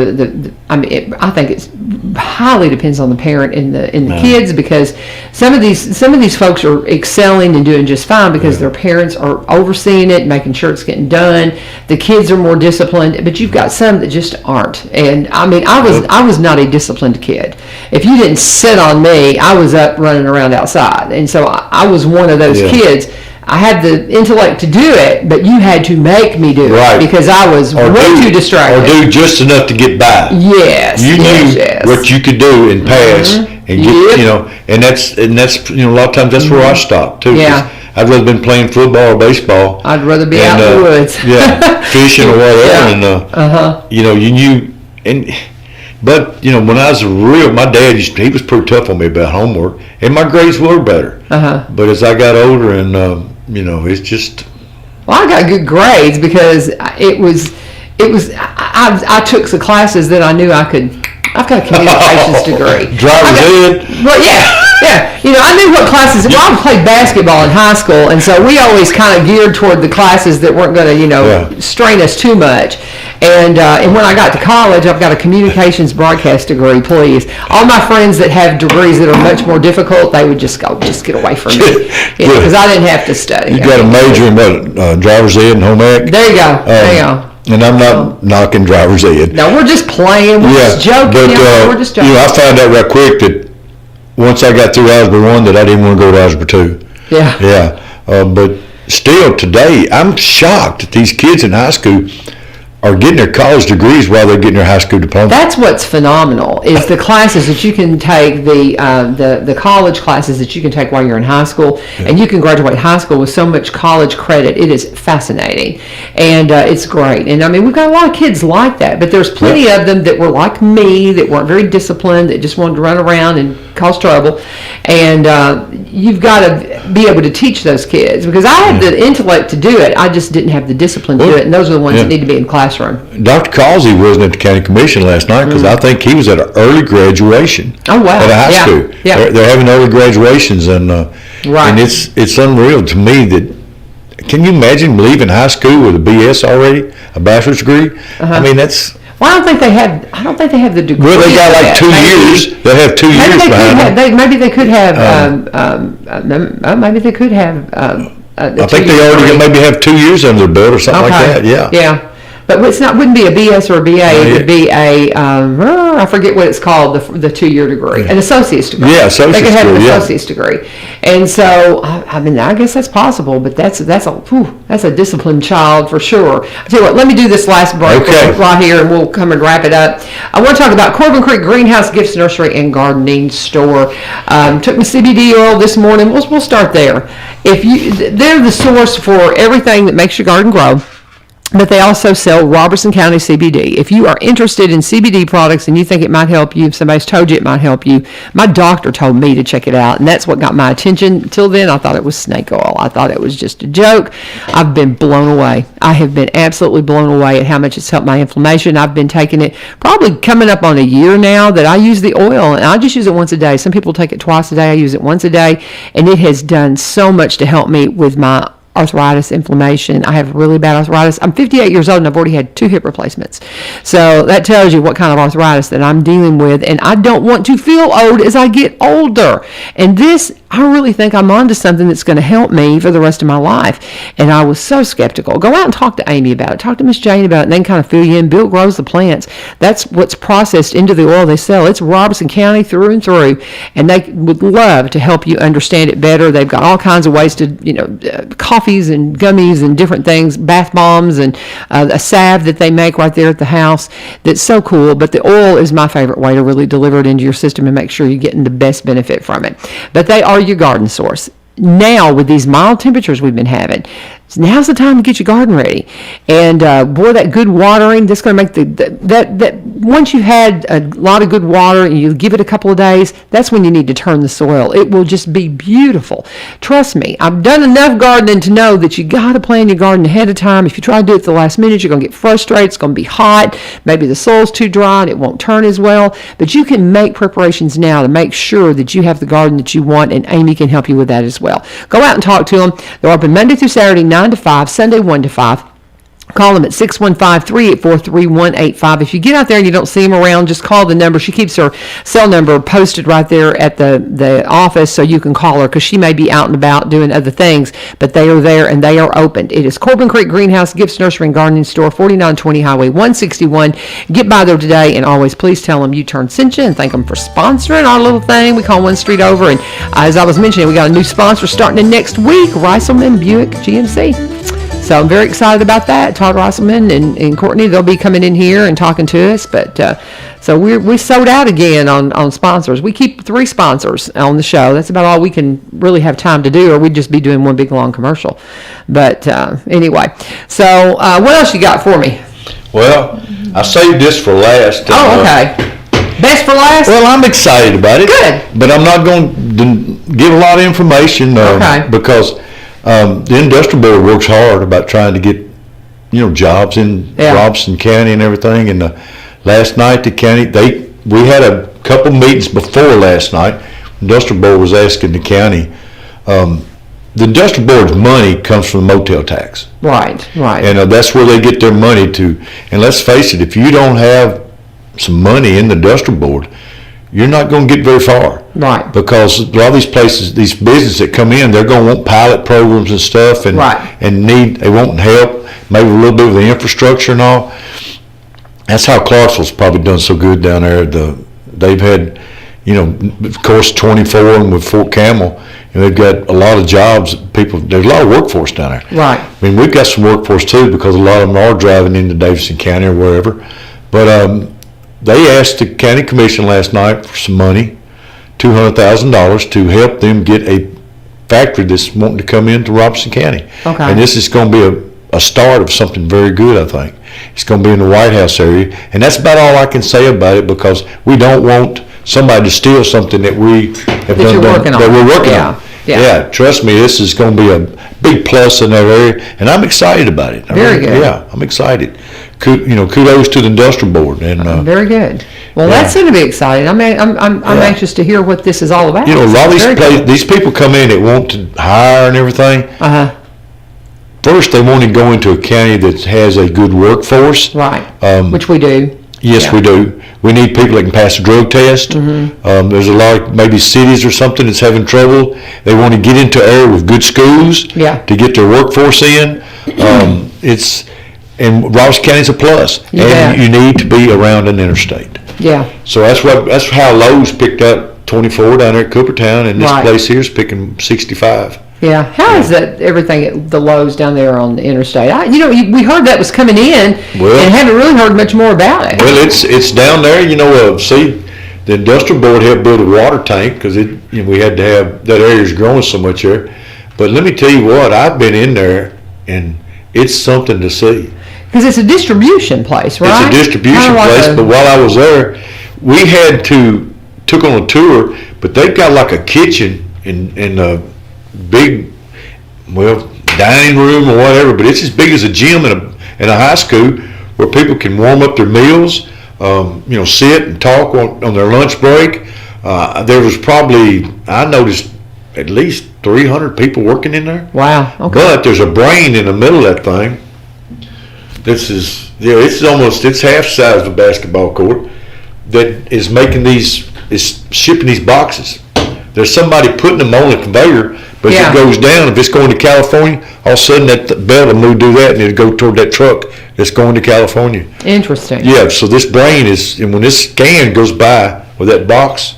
B: I think it's highly depends on the parent and the kids, because some of these folks are excelling and doing just fine because their parents are overseeing it, making sure it's getting done. The kids are more disciplined, but you've got some that just aren't. And I mean, I was not a disciplined kid. If you didn't sit on me, I was up running around outside, and so I was one of those kids. I had the intellect to do it, but you had to make me do it because I was way too distracted.
A: Or do just enough to get by.
B: Yes.
A: You knew what you could do and pass, and get, and that's a lot of times that's where I stopped too.
B: Yeah.
A: I'd rather been playing football or baseball.
B: I'd rather be out in the woods.
A: Fishing or whatever, and you knew But when I was my dad he was pretty tough on me about homework, and my grades were better. But as I got older, and it's just
B: Well, I got good grades because I took some classes that I knew I could. I've got a communications degree.
A: Driver's ed.
B: Well, yeah. I knew what classes. Well, I played basketball in high school, and so we always kind of geared toward the classes that weren't going to, strain us too much. And when I got to college, I've got a communications broadcast degree. Please, all my friends that have degrees that are much more difficult, they would just get away from me, because I didn't have to study.
A: You got a major in what, driver's ed and home ec?
B: There you go. There you go.
A: And I'm not knocking driver's ed.
B: No, we're just playing. We're just joking.
A: But,
B: we're just joking.
A: I found out right quick that once I got through Algebra 1 that I didn't want to go to Algebra 2.
B: Yeah.
A: Yeah. But still today, I'm shocked that these kids in high school are getting their college degrees while they're getting their high school diploma.
B: That's what's phenomenal is the classes that you can take, the college classes that you can take while you're in high school, and you can graduate high school with so much college credit. It is fascinating, and it's great. And I mean, we've got a lot of kids like that, but there's plenty of them that were like me, that weren't very disciplined, that just wanted to run around and cause trouble. And you've got to be able to teach those kids, because I had the intellect to do it. I just didn't have the discipline to do it, and those are the ones that need to be in classroom.
A: Dr. Causey wasn't at the county commission last night because I think he was at an early graduation.
B: Oh, wow.
A: At a high school.
B: Yeah.
A: They're having early graduations, and it's unreal to me that. Can you imagine leaving high school with a BS already, a bachelor's degree? I mean, that's.
B: Well, I don't think they have the degree.
A: Well, they got like 2 years. They have 2 years behind them.
B: Maybe they could have. Maybe they could have.
A: I think they already maybe have 2 years under their belt or something like that. Yeah.
B: Yeah. But wouldn't be a BS or a BA. It would be a, I forget what it's called, the 2-year degree, an associate's degree.
A: Yeah, associate's degree.
B: They could have an associate's degree. And so, I mean, I guess that's possible, but that's a disciplined child for sure. I tell you what, let me do this last break right here, and we'll come and wrap it up. I want to talk about Corbin Creek Greenhouse Gifts Nursery and Gardening Store. Took my CBD oil this morning. We'll start there. They're the source for everything that makes your garden grow. But they also sell Robertson County CBD. If you are interested in CBD products and you think it might help you, if somebody's told you it might help you, my doctor told me to check it out, and that's what got my attention. Till then, I thought it was snake oil. I thought it was just a joke. I've been blown away. I have been absolutely blown away at how much it's helped my inflammation. I've been taking it probably coming up on a year now that I use the oil, and I just use it once a day. Some people take it twice a day. I use it once a day, and it has done so much to help me with my arthritis, inflammation. I have really bad arthritis. I'm 58 years old and I've already had 2 hip replacements. So that tells you what kind of arthritis that I'm dealing with, and I don't want to feel old as I get older. And this, I really think I'm onto something that's going to help me for the rest of my life. And I was so skeptical. Go out and talk to Amy about it. Talk to Miss Jane about it, and they can kind of fill you in. Bill grows the plants. That's what's processed into the oil they sell. It's Robertson County through and through, and they would love to help you understand it better. They've got all kinds of ways to, coffees and gummies and different things, bath bombs, and a salve that they make right there at the house that's so cool. But the oil is my favorite way to really deliver it into your system and make sure you're getting the best benefit from it. But they are your garden source. Now, with these mild temperatures we've been having, now's the time to get your garden ready. And boy, that good watering, that's going to make that once you've had a lot of good water and you give it a couple of days, that's when you need to turn the soil. It will just be beautiful. Trust me, I've done enough gardening to know that you got to plan your garden ahead of time. If you try to do it at the last minute, you're going to get frustrated. It's going to be hot. Maybe the soil's too dry and it won't turn as well. But you can make preparations now to make sure that you have the garden that you want, and Amy can help you with that as well. Go out and talk to them. They're open Monday through Saturday, 9 to 5, Sunday 1 to 5. Call them at 615-384-3185. If you get out there and you don't see them around, just call the number. She keeps her cell number posted right there at the office, so you can call her, because she may be out and about doing other things, but they are there and they are open. It is Corbin Creek Greenhouse Gifts Nursery and Gardening Store, 4920 Highway 161. Get by there today, and always please tell them you turned Cincha and thank them for sponsoring our little thing we call One Street Over. And as I was mentioning, we got a new sponsor starting in next week, Reiselman Buick GMC. So I'm very excited about that. Todd Rosselman and Courtney, they'll be coming in here and talking to us. But so we sold out again on sponsors. We keep 3 sponsors on the show. That's about all we can really have time to do, or we'd just be doing one big long commercial. But anyway, so what else you got for me?
A: Well, I saved this for last.
B: Oh, okay. Best for last?
A: Well, I'm excited about it.
B: Good.
A: But I'm not going to give a lot of information because The industrial board works hard about trying to get, jobs in Robertson County and everything. And last night, the county, we had a couple meetings before last night. Industrial board was asking the county. The industrial board's money comes from the motel tax.
B: Right.
A: And that's where they get their money to. And let's face it, if you don't have some money in the industrial board, you're not going to get very far.
B: Right.
A: Because a lot of these places, these businesses that come in, they're going to want pilot programs and stuff, and they want help, maybe a little bit with the infrastructure and all. That's how Clarksville's probably done so good down there. They've had, of course, 24 and with Fort Campbell, and they've got a lot of jobs. There's a lot of workforce down there.
B: Right.
A: I mean, we've got some workforce too, because a lot of them are driving into Davidson County or wherever. But they asked the county commission last night for some money, $200,000, to help them get a factory that's wanting to come into Robertson County.
B: Okay.
A: And this is going to be a start of something very good, I think. It's going to be in the White House area, and that's about all I can say about it, because we don't want somebody to steal something that we have
B: that we're working on.
A: Yeah, trust me, this is going to be a big plus in that area, and I'm excited about it.
B: Very good.
A: Yeah, I'm excited. Kudos to the industrial board. And
B: very good. Well, that's going to be exciting. I'm anxious to hear what this is all about.
A: A lot of these people come in that want to hire and everything. First, they want to go into a county that has a good workforce.
B: Right. Which we do.
A: Yes, we do. We need people that can pass a drug test. There's a lot of maybe cities or something that's having trouble. They want to get into an area with good schools to get their workforce in. And Robertson County's a plus. And you need to be around an interstate.
B: Yeah.
A: So that's how Lowe's picked up 24 down there at Coopertown, and this place here is picking 65.
B: Yeah. How is that everything at the Lowe's down there on the interstate? We heard that was coming in, and haven't really heard much more about it.
A: Well, it's down there. See, the industrial board helped build a water tank because we had to have that area's growing so much there. But let me tell you what, I've been in there, and it's something to see.
B: Because it's a distribution place, right?
A: It's a distribution place, but while I was there, we took on a tour, but they've got like a kitchen in a big, dining room or whatever, but it's as big as a gym in a high school where people can warm up their meals, sit and talk on their lunch break. There was probably, I noticed, at least 300 people working in there.
B: Wow. Okay.
A: But there's a brain in the middle of that thing. It's half the size of a basketball court that is shipping these boxes. There's somebody putting them on a conveyor, but if it goes down, if it's going to California, all of a sudden that belt will move, do that, and it'll go toward that truck that's going to California.
B: Interesting.
A: Yeah, so this brain and when this scan goes by with that box,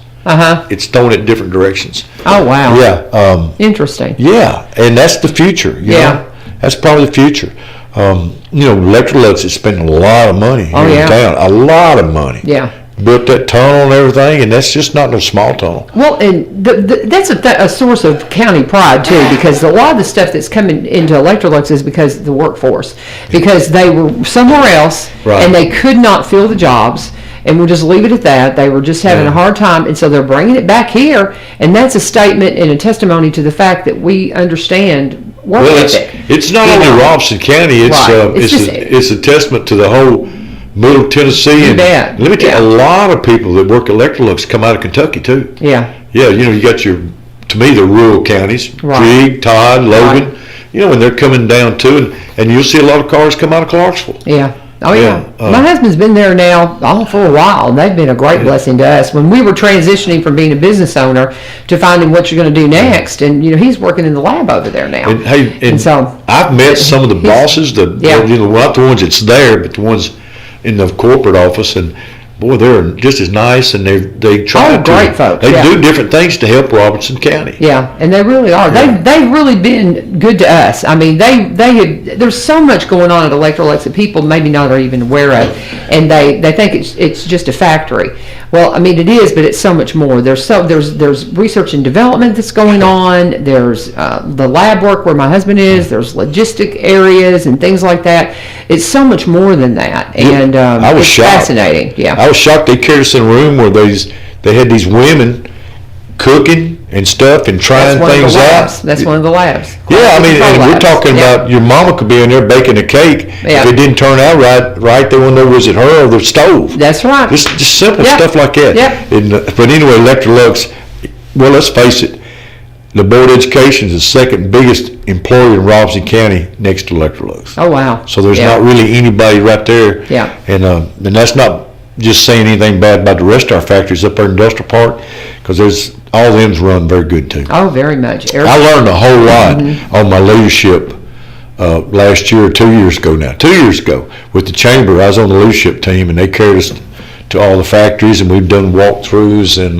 A: it's thrown in different directions.
B: Oh, wow.
A: Yeah.
B: Interesting.
A: Yeah, and that's the future. You know? That's probably the future. Electrolux is spending a lot of money here in town. A lot of money. Yeah. Built that tunnel and everything, and that's just not no small tunnel.
B: Well, and that's a source of county pride too, because a lot of the stuff that's coming into Electrolux is because of the workforce, because they were somewhere else and they could not fill the jobs. And we'll just leave it at that. They were just having a hard time, and so they're bringing it back here, and that's a statement and a testimony to the fact that we we work ethic.
A: It's not only Robertson County. It's a testament to the whole Middle Tennessee. And let me tell you, a lot of people that work at Electrolux come out of Kentucky too. Yeah. Yeah, you got to me, the rural counties, Krieg, Todd, Logan, and they're coming down too, and you'll see a lot of cars come out of Clarksville. Yeah.
B: Oh, yeah. My husband's been there now for a while, and they've been a great blessing to us. When we were transitioning from being a business owner to finding what you're going to do next, and, he's working in the lab over there now.
A: And so I've met some of the bosses, not the ones that's there, but the ones in the corporate office, and boy, they're just as nice, and they try to.
B: Great folks.
A: They do different things to help Robertson County.
B: Yeah, and they really are. Yeah. They've really been good to us. I mean, there's so much going on at Electrolux that people maybe not are even aware of, and they think it's just a factory. Well, I mean, it is, but it's so much more. There's research and development that's going on. There's the lab work where my husband is. There's logistic areas and things like that. It's so much more than that, and
A: I was shocked.
B: Fascinating. Yeah.
A: I was shocked they carried us in a room where they had these women cooking and stuff and trying things out.
B: That's one of the labs.
A: Yeah, I mean, and we're talking about your mama could be in there baking a cake.
B: Yeah.
A: If it didn't turn out right, they wouldn't know was it her or the stove.
B: That's right.
A: Just simple stuff like that.
B: Yep.
A: And, but anyway, Electrolux, well, let's face it, the Board of Education is the second biggest employer in Robertson County next to Electrolux.
B: Oh, wow.
A: So there's not really anybody right there.
B: Yeah.
A: And that's not just saying anything bad about the rest of our factories up there in Industrial Park, because there's all of them's run very good too.
B: Oh, very much.
A: I learned a whole lot on my leadership last year or 2 years ago now. 2 years ago with the chamber, I was on the leadership team, and they carried us to all the factories, and we've done walkthroughs and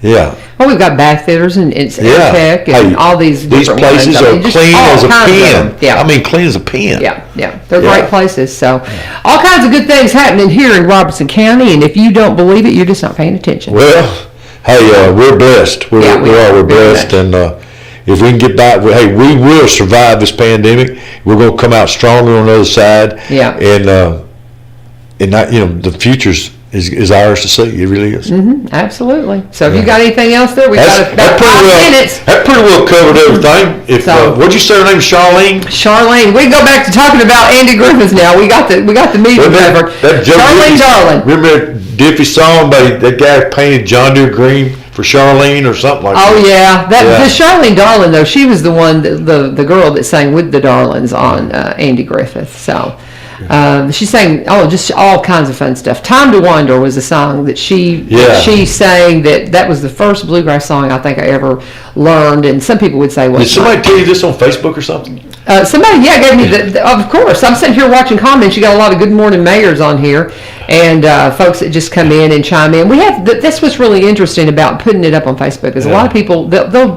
A: yeah.
B: Well, we've got bath fitters and tech and all these different
A: places
B: ones.
A: are clean as a pin.
B: Yeah.
A: I mean, clean as a pin.
B: Yeah. They're great places. So all kinds of good things happening here in Robertson County, and if you don't believe it, you're just not paying attention.
A: Well, hey, we're blessed. We're blessed, and if we can get by, hey, we will survive this pandemic. We're going to come out stronger on the other side.
B: Yeah.
A: And not, the future's is ours to see. It really is.
B: Absolutely. So if you got anything else there, we got about 5 minutes.
A: That pretty well covered everything. What'd you say her name? Charlene.
B: Charlene. We go back to talking about Andy Griffith now. We got the meeting covered. Charlene Darling.
A: Remember Diffie song by that guy painted John Deere green for Charlene or something like that?
B: Oh yeah, the Charlene Darling though. She was the one, the girl that sang with the Darlings on Andy Griffith. So. She sang just all kinds of fun stuff. Time to Wander was a song that she sang that was the first bluegrass song I think I ever learned, and some people would say, well,
A: did somebody tell you this on Facebook or something?
B: Somebody gave me of course. I'm sitting here watching comments. You got a lot of Good Morning Mayors on here, and folks that just come in and chime in. We have that's what's really interesting about putting it up on Facebook is a lot of people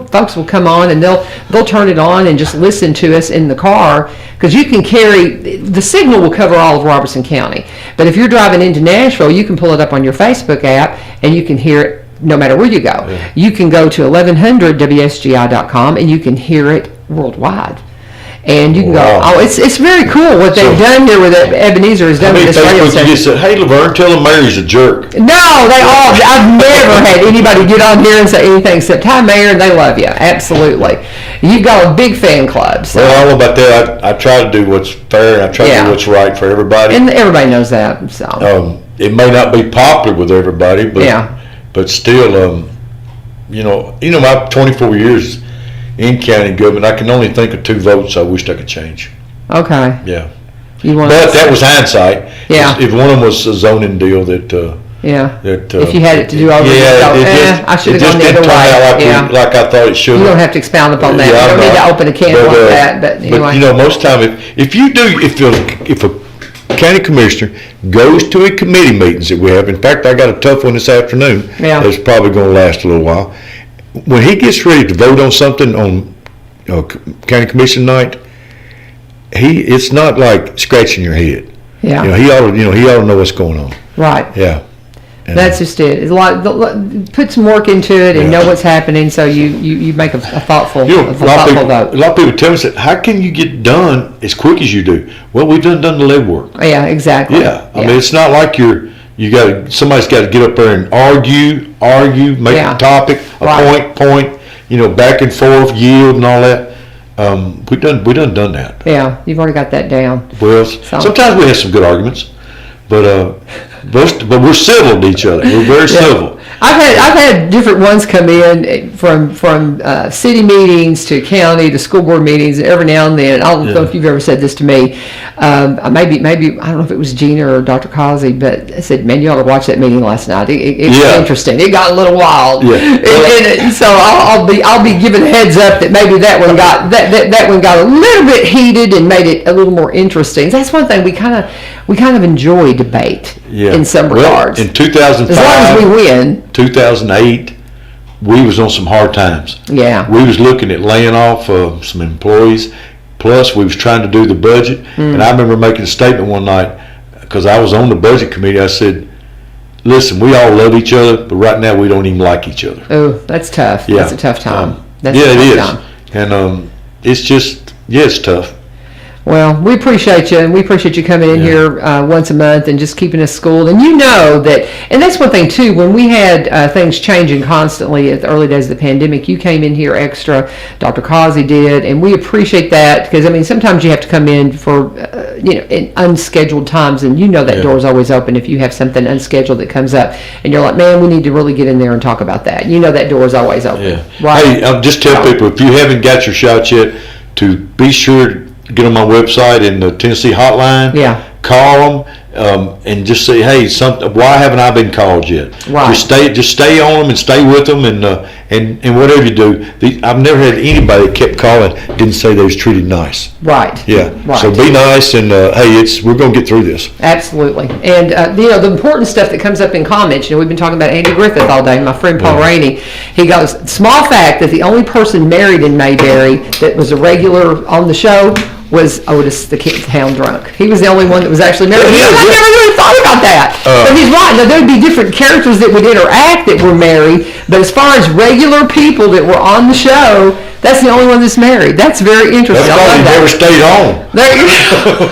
B: folks will come on and they'll turn it on and just listen to us in the car, because you can carry the signal will cover all of Robertson County, but if you're driving into Nashville, you can pull it up on your Facebook app and you can hear it no matter where you go. Yeah. You can go to 1100wsgi.com and you can hear it worldwide. And you can go, it's very cool what they've done here with Ebenezer has done with this radio station.
A: You said, hey, Laverne, tell him Mary's a jerk.
B: No, I've never had anybody get on here and say anything except, hi, Mayor, and they love you. Absolutely. You've got a big fan club. So.
A: Well, I don't know about that. I try to do what's fair, and I try to do what's right for everybody.
B: And everybody knows that. So.
A: It may not be popular with everybody, but still, my 24 years in county government, I can only think of 2 votes I wished I could change.
B: Okay.
A: Yeah.
B: But
A: that was hindsight.
B: Yeah.
A: If one of them was a zoning deal that.
B: If you had it to do over I should have gone the other way.
A: Like I thought it should.
B: You don't have to expound upon that. You don't need to open a can like that. But anyway.
A: But most time, if a county commissioner goes to a committee meetings that we have, in fact, I got a tough one this afternoon.
B: Yeah.
A: That's probably going to last a little while. When he gets ready to vote on something on county commission night, it's not like scratching your head.
B: Yeah.
A: He ought to know what's going on.
B: Right.
A: Yeah.
B: That's just it. It's put some work into it and know what's happening, so you make a thoughtful vote.
A: A lot of people tell me, how can you get done as quick as you do? Well, we've done the legwork.
B: Yeah, exactly.
A: Yeah. I mean, it's not like somebody's got to get up there and argue, make a topic, a point, back and forth, yield and all that. We done that.
B: Yeah, you've already got that down.
A: Well, sometimes we have some good arguments, but we're civil to each other. We're very civil.
B: I've had different ones come in from city meetings to county to school board meetings, and every now and then, I don't know if you've ever said this to me, maybe I don't know if it was Gina or Dr. Causey, but I said, man, you ought to watch that meeting last night. It was interesting. It got a little wild. Yeah. And so I'll be giving a heads up that maybe that one got a little bit heated and made it a little more interesting. That's one thing we kind of enjoy debate in some regards.
A: In 2005,
B: as long as we win.
A: 2008, we was on some hard times.
B: Yeah.
A: We was looking at laying off some employees. Plus, we was trying to do the budget. And I remember making a statement one night, because I was on the budget committee. I said, listen, we all love each other, but right now we don't even like each other.
B: Oh, that's tough. Yeah. That's a tough time.
A: It is. And it's just, it's tough.
B: Well, we appreciate you, and we appreciate you coming in here once a month and just keeping us schooled. And you know that, and that's one thing too, when we had things changing constantly at the early days of the pandemic, you came in here extra, Dr. Causey did, and we appreciate that, because, I mean, sometimes you have to come in for, in unscheduled times, and you know that door is always open if you have something unscheduled that comes up, and you're like, man, we need to really get in there and talk about that. You know that door is always open.
A: Yeah.
B: Right?
A: Hey, I'll just tell people, if you haven't got your shots yet, to be sure to get on my website in the Tennessee hotline.
B: Yeah.
A: Call them and just say, hey, why haven't I been called yet?
B: Right.
A: Just stay on them and stay with them, and whatever you do. I've never had anybody that kept calling didn't say they was treated nice.
B: Right.
A: Yeah.
B: Right.
A: So be nice, and hey, we're gonna get through this.
B: Absolutely. And, the important stuff that comes up in comments, we've been talking about Andy Griffith all day, my friend Paul Rainey. He goes, small fact that the only person married in Mayberry that was a regular on the show was Otis the town drunk. He was the only one that was actually married. I never really thought about that. But he's right. Now, there would be different characters that would interact that were married, but as far as regular people that were on the show, that's the only one that's married. That's very interesting.
A: That's why he never stayed home.
B: There you go.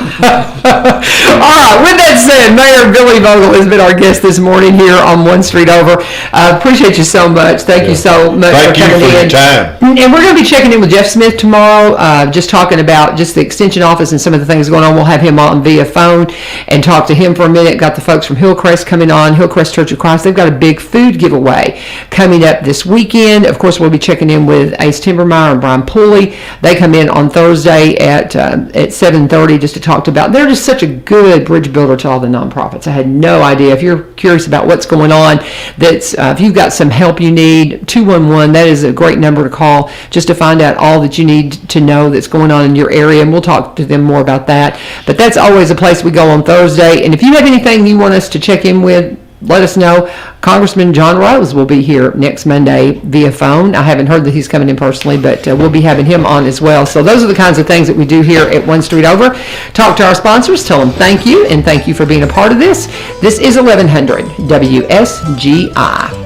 B: All right. With that said, Mayor Billy Vogle has been our guest this morning here on One Street Over. Appreciate you so much. Thank you so much for coming in.
A: Thank you for your time.
B: And we're going to be checking in with Jeff Smith tomorrow, just talking about just the extension office and some of the things going on. We'll have him on via phone and talk to him for a minute. Got the folks from Hillcrest coming on, Hillcrest Church of Christ. They've got a big food giveaway coming up this weekend. Of course, we'll be checking in with Ace Timbermeyer and Brian Pulley. They come in on Thursday at 7:30 just to talk about. They're just such a good bridge builder to all the nonprofits. I had no idea. If you're curious about what's going on, if you've got some help you need, 211, that is a great number to call just to find out all that you need to know that's going on in your area, and we'll talk to them more about that. But that's always a place we go on Thursday. And if you have anything you want us to check in with, let us know. Congressman John Rose will be here next Monday via phone. I haven't heard that he's coming in personally, but we'll be having him on as well. So those are the kinds of things that we do here at One Street Over. Talk to our sponsors, tell them thank you, and thank you for being a part of this. This is 1100 WSGI.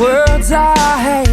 C: Words I hate